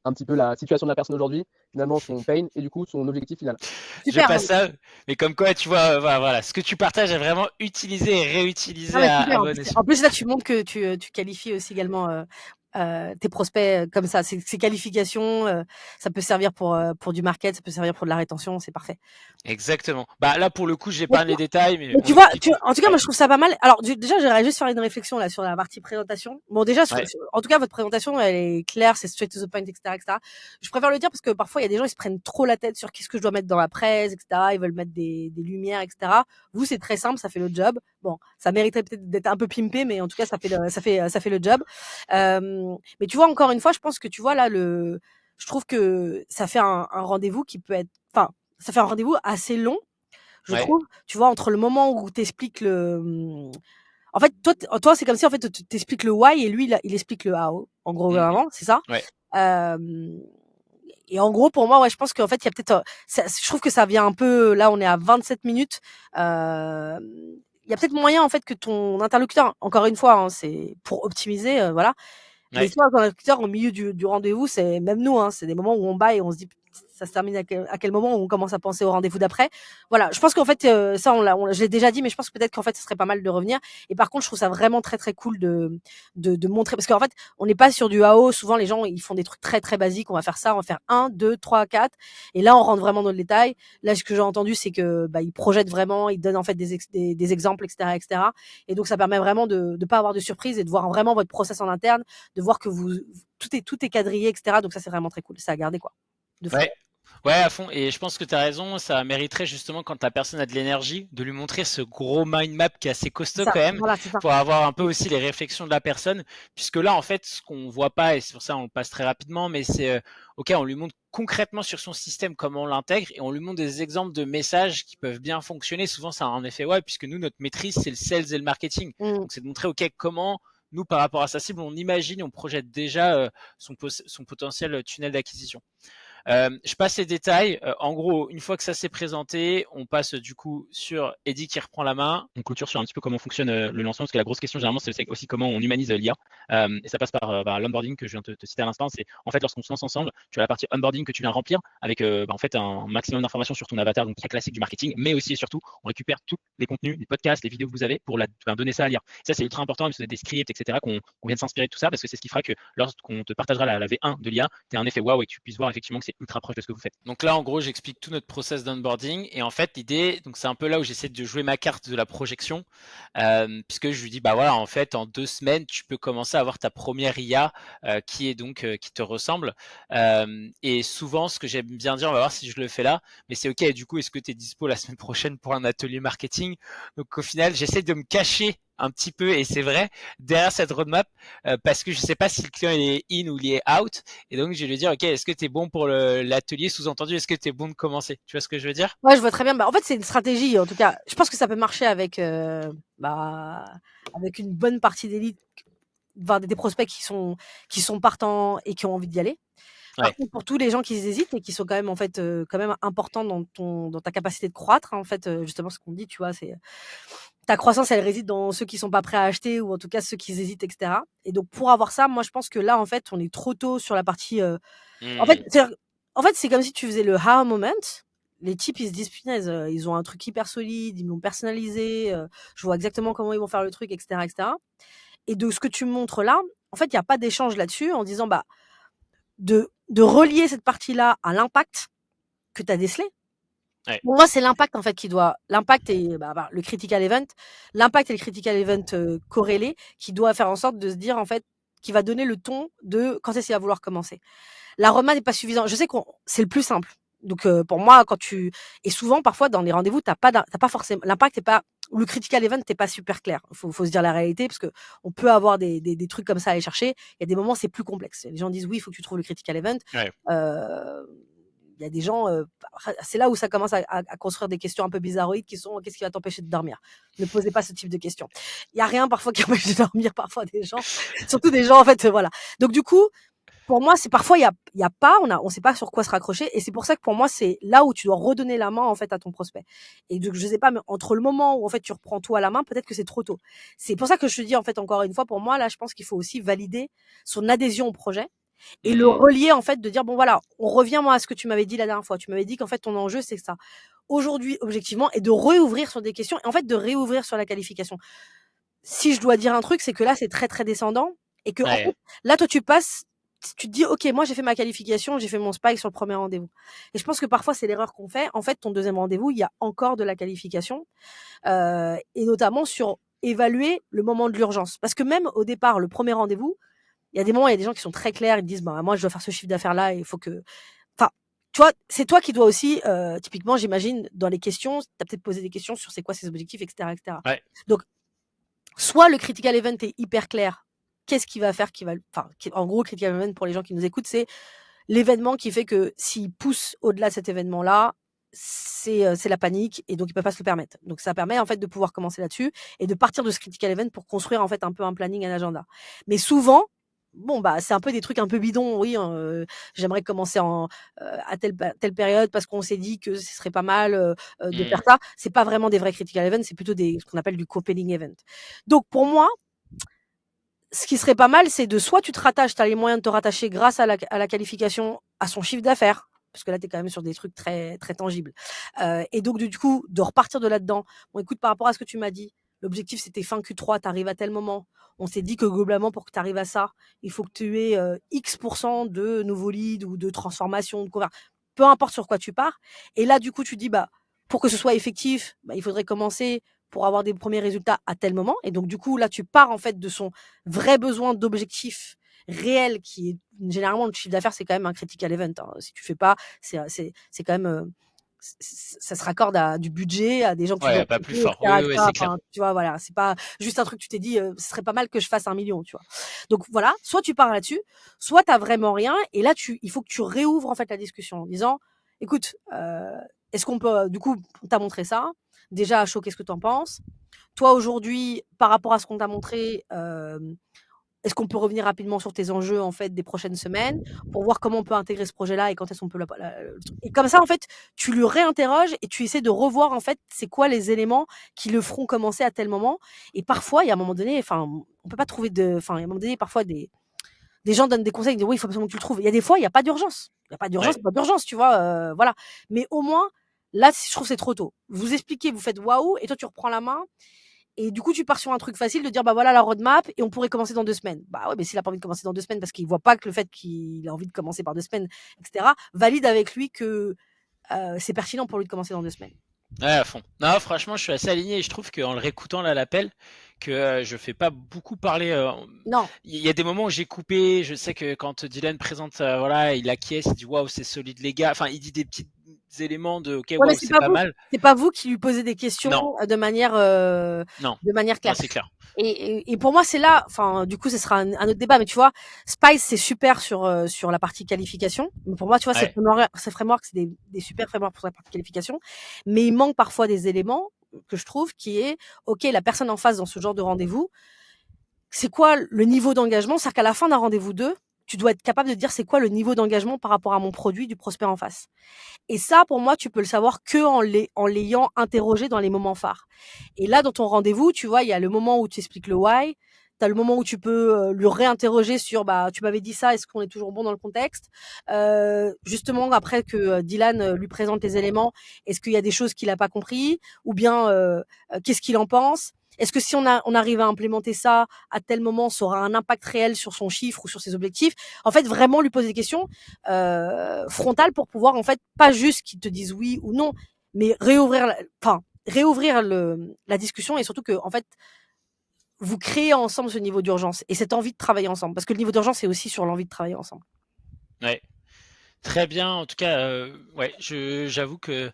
S4: un petit peu la situation de la personne aujourd'hui, finalement son pain et du coup son objectif final.
S1: Super.
S2: Je passe ça, mais comme quoi, tu vois, voilà, ce que tu partages est vraiment utilisé et réutilisé
S1: Ah ouais,
S2: à
S1: super.
S2: bon escient.
S1: En plus, là, tu montres que tu qualifies aussi également tes prospects comme ça. Ces qualifications, ça peut servir pour du market, ça peut servir pour de la rétention, c'est parfait.
S2: Exactement. Bah là, pour le coup, j'ai
S1: Mais
S2: pas
S1: tu
S2: les détails, mais
S1: Mais
S2: on
S1: tu vois,
S2: explique.
S1: en tout cas, moi, je trouve ça pas mal. Alors, déjà, j'aimerais juste faire une réflexion là sur la partie présentation. Bon, déjà,
S2: Ouais.
S1: en tout cas, votre présentation, elle est claire, c'est straight to the point, etc., etc. Je préfère le dire parce que parfois, il y a des gens, ils se prennent trop la tête sur qu'est-ce que je dois mettre dans la presse, etc. Ils veulent mettre des lumières, etc. Vous, c'est très simple, ça fait le job. Bon, ça mériterait peut-être d'être un peu pimpé, mais en tout cas, ça fait le job. Mais tu vois, encore une fois, je pense que tu vois là, je trouve que ça fait un rendez-vous qui peut être, enfin, ça fait un rendez-vous assez long. Je
S2: Ouais.
S1: trouve, tu vois, entre le moment où t'expliques en fait, toi, c'est comme si, en fait, t'expliques le why et lui, il explique le how. En gros, vraiment, c'est ça?
S2: Ouais.
S1: Et en gros, pour moi, ouais, je pense qu'en fait, il y a peut-être, je trouve que ça vient un peu, là, on est à 27 minutes, il y a peut-être moyen, en fait, que ton interlocuteur, encore une fois, hein, c'est pour optimiser, voilà.
S2: Ouais.
S1: Mais toi, ton interlocuteur, au milieu du rendez-vous, c'est, même nous, hein, c'est des moments où on bat et on se dit, ça se termine à quel moment où on commence à penser au rendez-vous d'après. Voilà, je pense qu'en fait, ça, je l'ai déjà dit, mais je pense que peut-être qu'en fait, ce serait pas mal de revenir. Et par contre, je trouve ça vraiment très très cool de montrer, parce qu'en fait, on n'est pas sur du AO. Souvent, les gens, ils font des trucs très très basiques. On va faire ça, on va faire 1, 2, 3, 4. Et là, on rentre vraiment dans le détail. Là, ce que j'ai entendu, c'est que ils projettent vraiment, ils donnent en fait des exemples, etc., etc. Et donc, ça permet vraiment de pas avoir de surprise et de voir vraiment votre process en interne, de voir que tout est quadrillé, etc. Donc ça, c'est vraiment très cool. Ça à garder, quoi. De fou.
S2: Ouais. Ouais, à fond. Et je pense que tu as raison. Ça mériterait justement, quand la personne a de l'énergie, de lui montrer ce gros mind map qui est assez costaud
S1: Ça,
S2: quand même,
S1: voilà, c'est ça.
S2: pour avoir un peu aussi les réflexions de la personne. Puisque là, en fait, ce qu'on voit pas, et c'est pour ça on le passe très rapidement, mais c'est, ok, on lui montre concrètement sur son système comment on l'intègre et on lui montre des exemples de messages qui peuvent bien fonctionner. Souvent, ça a un effet ouais, puisque nous, notre maîtrise, c'est le sales et le marketing. Donc, c'est de montrer, ok, comment nous, par rapport à sa cible, on imagine, on projette déjà son potentiel tunnel d'acquisition. Je passe les détails. En gros, une fois que ça s'est présenté, on passe du coup sur Eddie qui reprend la main.
S3: On clôture sur un petit peu comment fonctionne le lancement, parce que la grosse question généralement, c'est aussi comment on humanise l'IA. Et ça passe par l'onboarding que je viens de te citer à l'instant. C'est en fait lorsqu'on se lance ensemble, tu as la partie onboarding que tu viens remplir avec en fait un maximum d'informations sur ton avatar, donc très classique du marketing, mais aussi et surtout, on récupère tous les contenus, les podcasts, les vidéos que vous avez pour donner ça à l'IA. Ça, c'est ultra important, parce que des scripts, etc., qu'on vient de s'inspirer de tout ça, parce que c'est ce qui fera que lorsqu'on te partagera la V1 de l'IA, tu as un effet waouh et que tu puisses voir effectivement que c'est ultra proche de ce que vous faites.
S2: Donc là, en gros, j'explique tout notre process d'onboarding. Et en fait, l'idée, donc c'est un peu là où j'essaie de jouer ma carte de la projection, puisque je lui dis, bah voilà, en fait, en 2 semaines, tu peux commencer à avoir ta première IA qui est donc qui te ressemble. Et souvent, ce que j'aime bien dire, on va voir si je le fais là, mais c'est ok. Du coup, est-ce que tu es dispo la semaine prochaine pour un atelier marketing? Donc au final, j'essaie de me cacher un petit peu, et c'est vrai, derrière cette roadmap, parce que je sais pas si le client il est in ou il est out, et donc je vais lui dire, ok, est-ce que tu es bon pour l'atelier, sous-entendu, est-ce que tu es bon de commencer? Tu vois ce que je veux dire?
S1: Ouais, je vois très bien. En fait, c'est une stratégie. En tout cas, je pense que ça peut marcher avec une bonne partie d'élite, des prospects qui sont partants et qui ont envie d'y aller. Par
S2: Ouais.
S1: contre, pour tous les gens qui hésitent et qui sont quand même en fait quand même importants dans ta capacité de croître, hein, en fait, justement ce qu'on dit, tu vois, c'est ta croissance, elle réside dans ceux qui sont pas prêts à acheter, ou en tout cas ceux qui hésitent, etc. Et donc pour avoir ça, moi je pense que là en fait, on est trop tôt sur la partie. En fait, c'est comme si tu faisais le how moment. Les types, ils se disent, punaise, ils ont un truc hyper solide, ils l'ont personnalisé, je vois exactement comment ils vont faire le truc, etc., etc. Et de ce que tu montres là, en fait, il n'y a pas d'échange là-dessus en disant de relier cette partie-là à l'impact que tu as décelé.
S2: Ouais.
S1: Pour moi, c'est l'impact en fait qui doit, l'impact et le critical event, l'impact et le critical event corrélés, qui doit faire en sorte de se dire en fait, qui va donner le ton de quand est-ce qu'il va vouloir commencer. La roadmap n'est pas suffisante. Je sais que c'est le plus simple. Donc pour moi, et souvent parfois dans les rendez-vous, t'as pas forcément l'impact est pas, ou le critical event n'est pas super clair. Faut se dire la réalité, parce que on peut avoir des trucs comme ça à aller chercher. Il y a des moments c'est plus complexe. Les gens disent oui, il faut que tu trouves le critical event.
S2: Ouais.
S1: Il y a des gens, c'est là où ça commence à construire des questions un peu bizarroïdes qui sont qu'est-ce qui va t'empêcher de dormir? Ne posez pas ce type de questions. Il y a rien parfois qui empêche de dormir parfois des gens, surtout des gens en fait, voilà. Donc du coup, pour moi, c'est parfois il y a pas, on sait pas sur quoi se raccrocher, et c'est pour ça que pour moi c'est là où tu dois redonner la main en fait à ton prospect. Et donc je sais pas, mais entre le moment où en fait tu reprends tout à la main, peut-être que c'est trop tôt. C'est pour ça que je te dis en fait encore une fois, pour moi là, je pense qu'il faut aussi valider son adhésion au projet et le relier en fait, de dire bon voilà, on revient moi à ce que tu m'avais dit la dernière fois. Tu m'avais dit qu'en fait ton enjeu c'est ça. Aujourd'hui, objectivement, et de réouvrir sur des questions et en fait de réouvrir sur la qualification. Si je dois dire un truc, c'est que là c'est très très descendant et que en fait, là toi tu te dis ok, moi j'ai fait ma qualification, j'ai fait mon spike sur le premier rendez-vous. Et je pense que parfois c'est l'erreur qu'on fait. En fait, ton deuxième rendez-vous, il y a encore de la qualification et notamment sur évaluer le moment de l'urgence. Parce que même au départ, le premier rendez-vous, il y a des moments, il y a des gens qui sont très clairs, ils disent bah moi je dois faire ce chiffre d'affaires là, et il faut que, enfin, tu vois, c'est toi qui dois aussi, typiquement, j'imagine, dans les questions, tu as peut-être posé des questions sur c'est quoi ses objectifs, etc., etc.
S2: Ouais.
S1: Donc, soit le critical event est hyper clair, qu'est-ce qu'il va faire en gros, critical event pour les gens qui nous écoutent, c'est l'événement qui fait que s'il pousse au-delà de cet événement-là, c'est la panique, et donc il peut pas se le permettre. Donc ça permet en fait de pouvoir commencer là-dessus et de partir de ce critical event pour construire en fait un peu un planning, un agenda. Mais souvent, c'est un peu des trucs un peu bidons. Oui, j'aimerais commencer à telle période parce qu'on s'est dit que ce serait pas mal de faire ça. C'est pas vraiment des vrais critical events, c'est plutôt ce qu'on appelle du compelling event. Donc pour moi, ce qui serait pas mal, c'est de soit tu te rattaches, tu as les moyens de te rattacher grâce à la qualification à son chiffre d'affaires, parce que là, tu es quand même sur des trucs très, très tangibles. Et donc, du coup, de repartir de là-dedans. Bon, écoute, par rapport à ce que tu m'as dit, l'objectif, c'était fin Q3, tu arrives à tel moment. On s'est dit que globalement, pour que tu arrives à ça, il faut que tu aies X% de nouveaux leads ou de transformation, de conversion. Peu importe sur quoi tu pars. Et là, du coup, tu dis, pour que ce soit effectif, il faudrait commencer pour avoir des premiers résultats à tel moment. Et donc, du coup, là, tu pars en fait de son vrai besoin d'objectif réel, qui est généralement le chiffre d'affaires, c'est quand même un critical event. Hein. Si tu fais pas, c'est quand même, ça se raccorde à du budget, à des gens qui
S2: Ouais, pas plus fort. Oui, c'est clair.
S1: Tu vois, voilà, c'est pas juste un truc, tu t'es dit, ce serait pas mal que je fasse 1 million, tu vois. Donc voilà, soit tu pars là-dessus, soit t'as vraiment rien, et là, il faut que tu réouvres en fait la discussion en disant, écoute, est-ce qu'on peut, du coup, on t'a montré ça. Déjà, à chaud, qu'est-ce que tu en penses? Toi, aujourd'hui, par rapport à ce qu'on t'a montré, est-ce qu'on peut revenir rapidement sur tes enjeux en fait des prochaines semaines pour voir comment on peut intégrer ce projet-là et quand est-ce qu'on peut et comme ça en fait tu le réinterroges et tu essaies de revoir en fait c'est quoi les éléments qui le feront commencer à tel moment. Et parfois il y a un moment donné, on peut pas trouver il y a un moment donné, parfois des gens donnent des conseils, ils disent oui il faut absolument que tu le trouves. Il y a des fois il y a pas d'urgence, pas d'urgence, tu vois, voilà. Mais au moins là je trouve que c'est trop tôt. Vous expliquez, vous faites waouh, et toi tu reprends la main. Et du coup, tu pars sur un truc facile de dire, voilà la roadmap et on pourrait commencer dans 2 semaines. Ouais, mais s'il a pas envie de commencer dans 2 semaines parce qu'il voit pas que le fait qu'il a envie de commencer par 2 semaines, etc., valide avec lui que c'est pertinent pour lui de commencer dans 2 semaines.
S2: Ouais, à fond. Non, franchement, je suis assez aligné et je trouve qu'en le réécoutant là l'appel, que je fais pas beaucoup parler.
S1: Non.
S2: Il y a des moments où j'ai coupé. Je sais que quand Dylan présente, voilà, il acquiesce, il dit waouh, c'est solide les gars. Enfin, il dit des petits éléments de ok, waouh, c'est pas mal.
S1: C'est pas vous qui lui posez des questions de manière claire.
S2: C'est clair.
S1: Et pour moi, c'est là, du coup, ce sera un autre débat, mais tu vois, Spice, c'est super sur la partie qualification. Mais pour moi, tu vois, ces frameworks, c'est des super frameworks pour la partie qualification. Mais il manque parfois des éléments que je trouve qui est, ok, la personne en face dans ce genre de rendez-vous, c'est quoi le niveau d'engagement? C'est-à-dire qu'à la fin d'un rendez-vous 2, tu dois être capable de dire c'est quoi le niveau d'engagement par rapport à mon produit du prospect en face. Et ça, pour moi, tu peux le savoir que en l'ayant interrogé dans les moments phares. Et là, dans ton rendez-vous, tu vois, il y a le moment où tu expliques le why. Tu as le moment où tu peux lui réinterroger sur, tu m'avais dit ça, est-ce qu'on est toujours bon dans le contexte? Justement, après que Dylan lui présente les éléments, est-ce qu'il y a des choses qu'il n'a pas compris? Ou bien, qu'est-ce qu'il en pense? Est-ce que si on arrive à implémenter ça à tel moment, ça aura un impact réel sur son chiffre ou sur ses objectifs? En fait, vraiment lui poser des questions frontales pour pouvoir, en fait, pas juste qu'ils te disent oui ou non, mais réouvrir la discussion et surtout que, en fait, vous créez ensemble ce niveau d'urgence et cette envie de travailler ensemble. Parce que le niveau d'urgence, c'est aussi sur l'envie de travailler ensemble.
S2: Ouais. Très bien. En tout cas, ouais, j'avoue que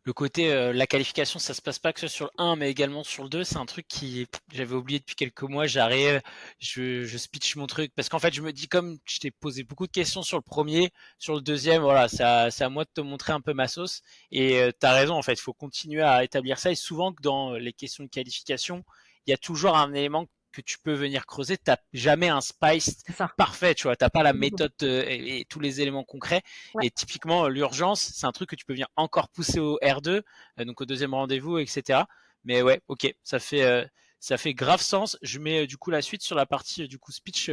S2: le côté la qualification, ça se passe pas que ce soit sur le 1, mais également sur le 2. C'est un truc qui j'avais oublié depuis quelques mois. J'arrive, je speech mon truc parce qu'en fait, je me dis comme je t'ai posé beaucoup de questions sur le premier, sur le deuxième, voilà, c'est à moi de te montrer un peu ma sauce. Et t'as raison, en fait, il faut continuer à établir ça. Et souvent que dans les questions de qualification, il y a toujours un élément que tu peux venir creuser. T'as jamais un spice
S1: C'est ça.
S2: parfait, tu vois. T'as pas la méthode et tous les éléments concrets.
S1: Ouais.
S2: Et typiquement, l'urgence, c'est un truc que tu peux venir encore pousser au R2, donc au deuxième rendez-vous, etc. Mais ouais, ok, ça fait grave sens. Je mets du coup la suite sur la partie du coup speech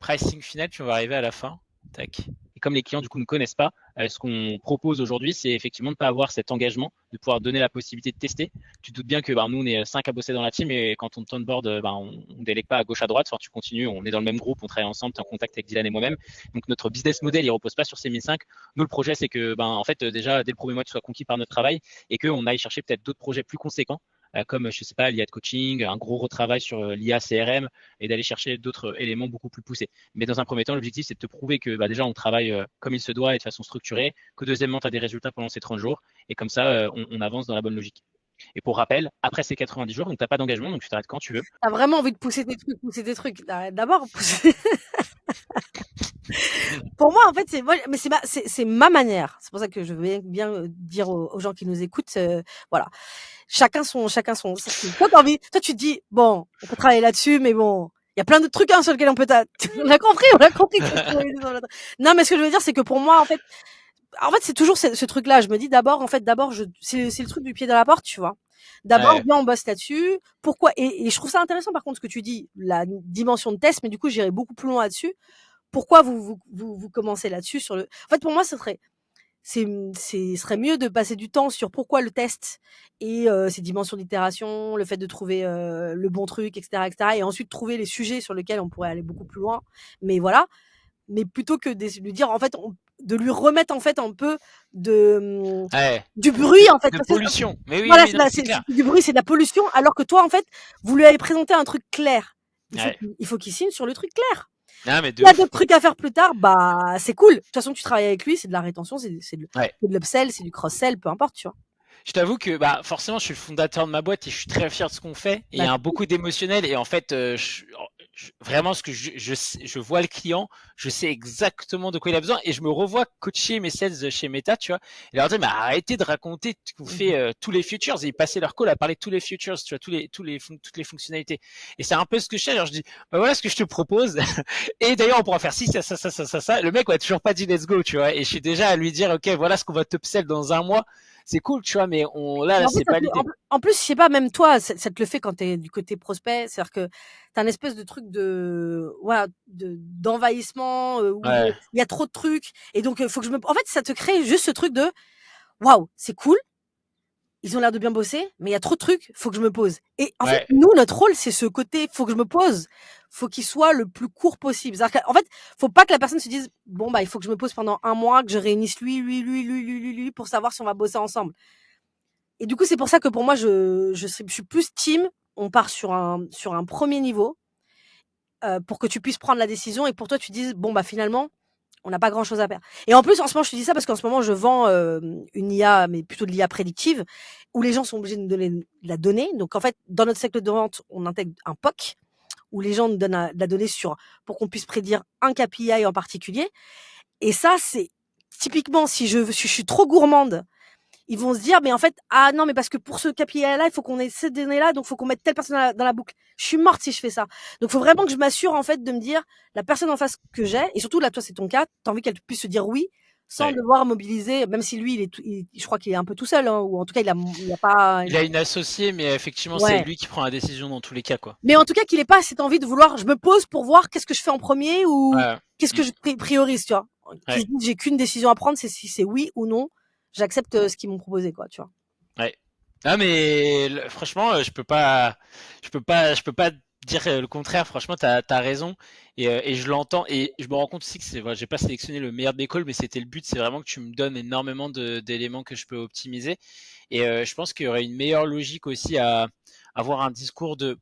S2: pricing final, puis on va arriver à la fin. Tac.
S3: Et comme les clients du coup ne connaissent pas, ce qu'on propose aujourd'hui, c'est effectivement de ne pas avoir cet engagement, de pouvoir donner la possibilité de tester. Tu te doutes bien que nous, on est 5 à bosser dans la team et quand on t'onboard, on délègue pas à gauche à droite. Enfin, tu continues, on est dans le même groupe, on travaille ensemble, tu es en contact avec Dylan et moi-même. Donc notre business model, il repose pas sur ces 1005. Nous, le projet, c'est que en fait, déjà, dès le premier mois, tu sois conquis par notre travail et qu'on aille chercher peut-être d'autres projets plus conséquents. Comme je sais pas l'IA de coaching, un gros retravail sur l'IA CRM et d'aller chercher d'autres éléments beaucoup plus poussés. Mais dans un premier temps, l'objectif c'est de te prouver que déjà on travaille comme il se doit et de façon structurée, que deuxièmement tu as des résultats pendant ces 30 jours et comme ça on avance dans la bonne logique. Et pour rappel, après ces 90 jours, donc tu n'as pas d'engagement, donc tu t'arrêtes quand tu veux.
S1: T'as vraiment envie de pousser des trucs. D'abord, pousser... Pour moi, en fait, c'est ma manière. C'est pour ça que je veux bien dire aux gens qui nous écoutent, voilà. Chacun son. Toi, t'as envie. Toi, tu te dis, bon, on peut travailler là-dessus, mais bon, il y a plein de trucs sur lesquels on peut. On a compris. Non, mais ce que je veux dire, c'est que pour moi, en fait, c'est toujours ce truc-là. Je me dis d'abord, c'est le truc du pied dans la porte, tu vois. D'abord,
S2: Ouais.
S1: bien, on bosse là-dessus. Pourquoi et je trouve ça intéressant, par contre, ce que tu dis, la dimension de test, mais du coup, j'irai beaucoup plus loin là-dessus. Pourquoi vous commencez là-dessus sur le. En fait, pour moi, ce serait mieux de passer du temps sur pourquoi le test et ses dimensions d'itération, le fait de trouver le bon truc, etc., et ensuite trouver les sujets sur lesquels on pourrait aller beaucoup plus loin. Mais voilà. Mais plutôt que de lui dire, en fait, de lui remettre en fait un peu du bruit en fait.
S2: De pollution. Mais oui,
S1: Voilà,
S2: oui, non, c'est clair.
S1: du bruit, c'est de la pollution, alors que toi, en fait, vous lui avez présenté un truc clair. Il faut qu'il signe sur le truc clair.
S2: Ah, mais
S1: il y a d'autres trucs à faire plus tard, c'est cool. De toute façon, tu travailles avec lui, c'est de la rétention, c'est de l'upsell, c'est du cross-sell, peu importe, tu vois.
S2: Je t'avoue que forcément, je suis le fondateur de ma boîte et je suis très fier de ce qu'on fait. Et il y a beaucoup d'émotionnel et en fait, vraiment, ce que je vois le client, je sais exactement de quoi il a besoin et je me revois coacher mes sales chez Meta, tu vois, et leur dire, mais arrêtez de raconter qu'on fait tous les features, et ils passaient leur call à parler de tous les features, tu vois, toutes les fonctionnalités. Et c'est un peu ce que je fais. Alors je dis, voilà ce que je te propose. Et d'ailleurs, on pourra faire ci, ça. Le mec, on a toujours pas dit let's go, tu vois, et je suis déjà à lui dire, ok, voilà ce qu'on va t'upsell dans un mois. C'est cool, tu vois, mais là, c'est pas l'idée.
S1: En plus, je sais pas, même toi, ça te le fait quand t'es du côté prospect, c'est-à-dire que t'as un espèce de truc d'envahissement, où il y a trop de trucs, et donc faut que en fait, ça te crée juste ce truc de, waouh, c'est cool, ils ont l'air de bien bosser, mais il y a trop de trucs, faut que je me pose. Et en fait, nous, notre rôle, c'est ce côté, faut que je me pose, faut qu'il soit le plus court possible. En fait, faut pas que la personne se dise, bon, il faut que je me pose pendant un mois, que je réunisse lui, pour savoir si on va bosser ensemble. Et du coup, c'est pour ça que pour moi, je suis plus team, on part sur un premier niveau, pour que tu puisses prendre la décision et pour toi, tu dises, bon, finalement, on n'a pas grand chose à faire. Et en plus, en ce moment, je te dis ça parce qu'en ce moment, je vends une IA, mais plutôt de l'IA prédictive, où les gens sont obligés de nous donner de la donnée. Donc, en fait, dans notre cycle de vente, on intègre un POC, où les gens nous donnent de la donnée pour qu'on puisse prédire un KPI en particulier. Et ça, c'est typiquement, si je suis trop gourmande, ils vont se dire, mais en fait, ah non, mais parce que pour ce KPI-là, il faut qu'on ait cette donnée-là, donc il faut qu'on mette telle personne dans la boucle. Je suis morte si je fais ça. Donc, il faut vraiment que je m'assure, en fait, de me dire, la personne en face que j'ai, et surtout là, toi, c'est ton cas, t'as envie qu'elle puisse se dire oui, sans devoir mobiliser, même si lui, je crois qu'il est un peu tout seul, hein, ou en tout cas, il a pas...
S2: Il a une associée, mais effectivement, c'est lui qui prend la décision dans tous les cas, quoi.
S1: Mais en tout cas, qu'il ait pas cette envie de vouloir, je me pose pour voir qu'est-ce que je fais en premier, ou qu'est-ce que je priorise, tu vois. Qu'il se dise, j'ai qu'une décision à prendre, c'est si c'est oui ou non, j'accepte ce qu'ils m'ont proposé, quoi, tu vois.
S2: Ouais. Ah mais franchement, je peux pas dire le contraire. Franchement, t'as raison et je l'entends et je me rends compte aussi que c'est, voilà, j'ai pas sélectionné le meilleur des calls, mais c'était le but. C'est vraiment que tu me donnes énormément d'éléments que je peux optimiser et je pense qu'il y aurait une meilleure logique aussi à avoir un discours de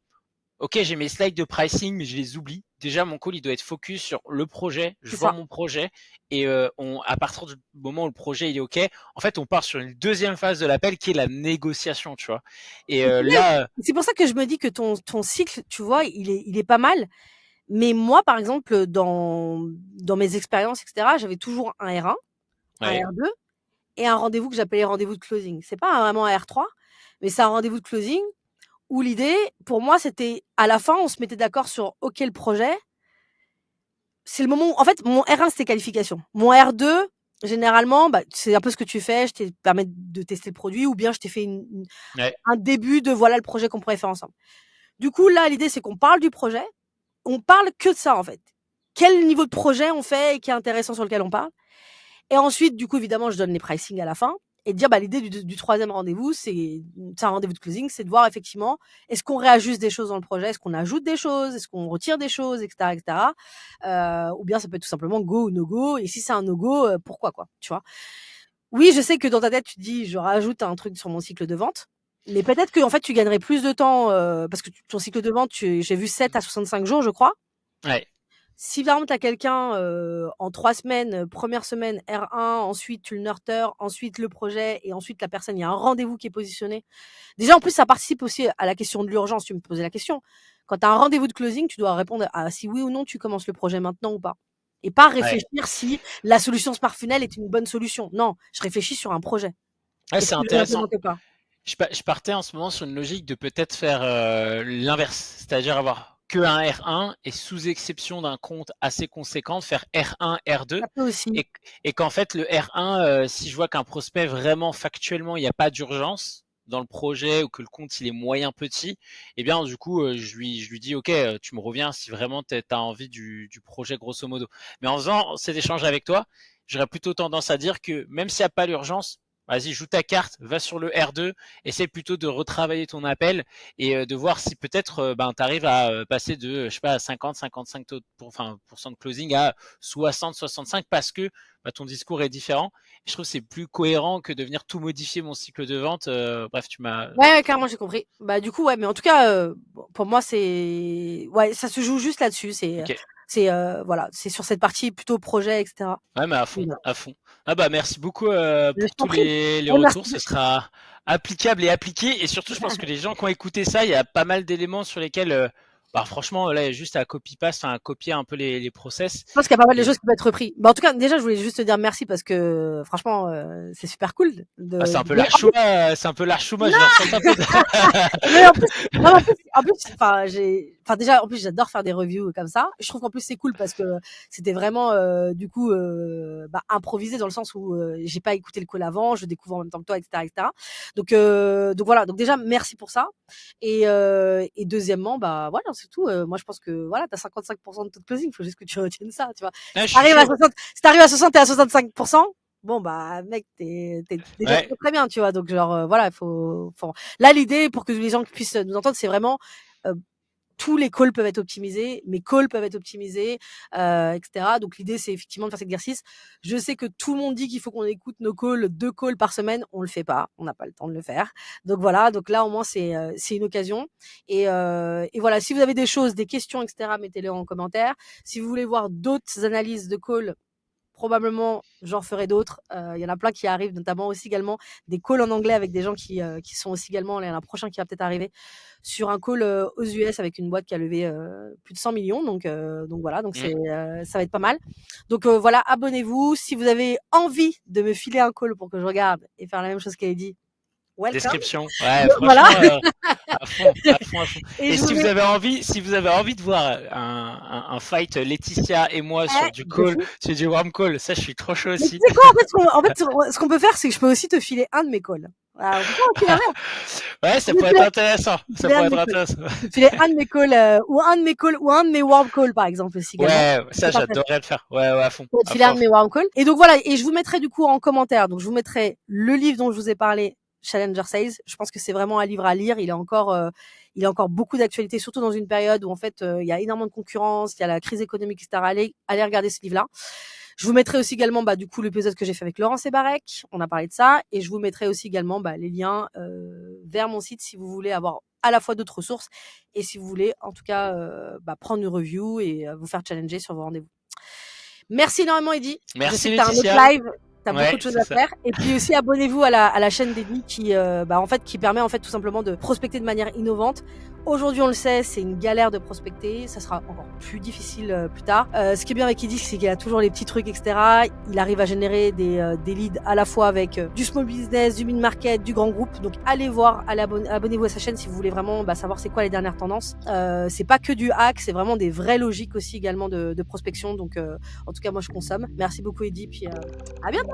S2: OK, j'ai mes slides de pricing, mais je les oublie. Déjà, mon call, il doit être focus sur le projet. Je
S1: C'est
S2: vends
S1: ça.
S2: mon projet et à partir du moment où le projet il est OK, en fait, on part sur une deuxième phase de l'appel qui est la négociation, tu vois. Et
S1: Et c'est bien.
S2: là,
S1: C'est pour ça que je me dis que ton cycle, tu vois, il est pas mal. Mais moi, par exemple, dans mes expériences, etc., j'avais toujours un R1, un
S2: ouais,
S1: R2 et un rendez-vous que j'appelais rendez-vous de closing. C'est pas vraiment un R3, mais c'est un rendez-vous de closing où l'idée, pour moi, c'était à la fin, on se mettait d'accord sur OK le projet. C'est le moment où, en fait, mon R1 c'était qualification. Mon R2, généralement, bah, c'est un peu ce que tu fais. Je t'ai permis de tester le produit ou bien je t'ai fait
S2: ouais,
S1: un début de voilà le projet qu'on pourrait faire ensemble. Du coup, là, l'idée, c'est qu'on parle du projet. On parle que de ça, en fait. Quel niveau de projet on fait et qui est intéressant sur lequel on parle. Et ensuite, du coup, évidemment, je donne les pricing à la fin et de dire, bah, l'idée du troisième rendez-vous, c'est un rendez-vous de closing, c'est de voir effectivement, est-ce qu'on réajuste des choses dans le projet, est-ce qu'on ajoute des choses, est-ce qu'on retire des choses, etc., etc. Ou bien ça peut être tout simplement go ou no go. Et si c'est un no go, pourquoi, quoi, tu vois. Oui, je sais que dans ta tête, tu te dis, je rajoute un truc sur mon cycle de vente. Mais peut-être que, en fait, tu gagnerais plus de temps, parce que ton cycle de vente, j'ai vu 7 à 65 jours, je crois.
S2: ouais,
S1: Si par exemple, tu as quelqu'un en 3 semaines, première semaine R1, ensuite tu le nurtures, ensuite le projet, et ensuite la personne, il y a un rendez-vous qui est positionné. Déjà, en plus, ça participe aussi à la question de l'urgence. Tu me posais la question. Quand tu as un rendez-vous de closing, tu dois répondre à si oui ou non tu commences le projet maintenant ou pas. Et pas
S2: ouais.
S1: réfléchir si la solution Smart Funnel est une bonne solution. Non, je réfléchis sur un projet.
S2: Ouais,
S1: Est-ce
S2: c'est
S1: que je vais
S2: intéressant.
S1: l'implémenter ou pas?
S2: Je partais en ce moment sur une logique de peut-être faire l'inverse, c'est-à-dire avoir que un R1 et sous exception d'un compte assez conséquent, faire R1, R2
S1: Ça peut aussi.
S2: et, et qu'en fait le R1, si je vois qu'un prospect vraiment factuellement il n'y a pas d'urgence dans le projet ou que le compte il est moyen petit, eh bien du coup je lui dis ok tu me reviens si vraiment tu as envie du projet grosso modo. Mais en faisant cet échange avec toi, j'aurais plutôt tendance à dire que même s'il n'y a pas l'urgence, vas-y, joue ta carte, va sur le R2, essaie plutôt de retravailler ton appel et de voir si peut-être ben, tu arrives à passer de, je sais pas, 50, 55 % de closing à 60, 65 parce que bah, ton discours est différent. Et je trouve que c'est plus cohérent que de venir tout modifier mon cycle de vente. Bref, tu m'as.
S1: Ouais, clairement, j'ai compris. Bah, du coup, ouais, mais en tout cas, bon, pour moi, c'est, ouais, ça se joue juste là-dessus.
S2: Ok.
S1: Voilà, c'est sur cette partie plutôt projet, etc.
S2: Ouais, mais à
S1: Donc,
S2: fond,
S1: voilà.
S2: à fond. Ah bah merci beaucoup
S1: Je
S2: pour
S1: t'en
S2: tous
S1: prie.
S2: les
S1: Ouais, merci.
S2: retours. Ce sera applicable et appliqué. Et surtout, je pense que les gens qui ont écouté ça, il y a pas mal d'éléments sur lesquels, bah franchement, là, il y a juste à copy-paste, enfin, à copier un peu les process.
S1: Je pense qu'il y a pas mal de
S2: Et
S1: choses qui peuvent être repris. Bah, en tout cas, déjà, je voulais juste te dire merci parce que, franchement, c'est super cool
S2: bah, c'est un peu
S1: mais en plus,
S2: l'archouma, c'est un peu l'archouma. Je le ressens un peu.
S1: mais en plus, non, en plus, enfin, déjà, en plus, j'adore faire des reviews comme ça. Je trouve qu'en plus, c'est cool parce que c'était vraiment, du coup, bah, improvisé dans le sens où j'ai pas écouté le call avant, je découvre en même temps que toi, etc., etc. Donc voilà. Donc déjà, merci pour ça. Et deuxièmement, bah voilà, c'est tout. Moi, je pense que voilà, t'as 55% de taux de closing. Faut juste que tu retiennes ça, tu vois.
S2: Ouais, je suis
S1: À
S2: chaud.
S1: 60, si t'arrives à 60 et à 65%, bon bah mec, t'es déjà
S2: Ouais.
S1: très très bien, tu vois. Donc genre voilà, faut. Là, l'idée pour que les gens puissent nous entendre, c'est vraiment euh, tous les calls peuvent être optimisés, mes calls peuvent être optimisés, etc. Donc l'idée, c'est effectivement de faire cet exercice. Je sais que tout le monde dit qu'il faut qu'on écoute nos calls, 2 calls par semaine. On le fait pas, on n'a pas le temps de le faire. Donc voilà, donc là au moins c'est une occasion. Et voilà, si vous avez des choses, des questions, etc., mettez-les en commentaire. Si vous voulez voir d'autres analyses de calls, probablement j'en ferai d'autres. Il y en a plein qui arrivent, notamment aussi également des calls en anglais avec des gens qui sont aussi également, il y en a un prochain qui va peut-être arriver sur un call aux US avec une boîte qui a levé plus de 100 millions. Donc voilà, donc
S2: Mm.
S1: ça va être pas mal. Donc voilà, abonnez-vous. Si vous avez envie de me filer un call pour que je regarde et faire la même chose qu'elle a dit, welcome.
S2: Description. Ouais,
S1: Voilà.
S2: franchement, à fond, à fond, à fond.
S1: Et
S2: Et
S1: je vous mets
S2: si vous avez envie de voir un fight Laetitia et moi sur du
S1: de
S2: call,
S1: fou.
S2: sur du warm call, ça, je suis trop chaud
S1: Mais tu
S2: aussi.
S1: sais quoi, en fait, ce qu'on peut faire, c'est que je peux aussi te filer un de mes calls. Voilà, on peut faire aussi l'inverse.
S2: Ouais, ça
S1: Je
S2: pourrait
S1: peux
S2: être intéressant.
S1: te
S2: Ça
S1: filer un
S2: pourrait
S1: de
S2: être
S1: mes calls.
S2: intéressant.
S1: Je peux te filer un de mes calls, ou un de mes calls, ou un de mes warm calls, par exemple, aussi également.
S2: Ouais,
S1: Ça
S2: ça,
S1: peut être intéressant.
S2: j'adorerais le faire. Ouais, ouais, à fond,
S1: Pour te
S2: à
S1: filer
S2: fond,
S1: un
S2: à
S1: de
S2: fond.
S1: mes warm calls. Et donc voilà, et je vous mettrai du coup en commentaire, donc je vous mettrai le livre dont je vous ai parlé Challenger Sales. Je pense que c'est vraiment un livre à lire. Il a encore beaucoup d'actualité, surtout dans une période où en fait il y a énormément de concurrence, il y a la crise économique, etc. Allez regarder ce livre-là. Je vous mettrai aussi également du coup l'épisode que j'ai fait avec Laurence Ebarek, on a parlé de ça, et je vous mettrai aussi également les liens vers mon site si vous voulez avoir à la fois d'autres ressources et si vous voulez en tout cas prendre une review et vous faire challenger sur vos rendez-vous. Merci énormément Eddy.
S2: Merci
S1: je sais que t'as un
S2: Laetitia.
S1: autre live. T'as
S2: Ouais,
S1: beaucoup de choses
S2: c'est
S1: à
S2: ça.
S1: faire. Et puis aussi, abonnez-vous à la chaîne d'Eddy qui permet en fait tout simplement de prospecter de manière innovante. Aujourd'hui, on le sait, c'est une galère de prospecter. Ça sera encore plus difficile plus tard. Ce qui est bien avec Eddy, c'est qu'il a toujours les petits trucs, etc. Il arrive à générer des leads à la fois avec du small business, du mid-market, du grand groupe. Donc, allez voir, abonnez-vous à sa chaîne si vous voulez vraiment savoir c'est quoi les dernières tendances. C'est pas que du hack, c'est vraiment des vraies logiques aussi également de prospection. Donc, en tout cas, moi, je consomme. Merci beaucoup, Eddy. Puis, à bientôt.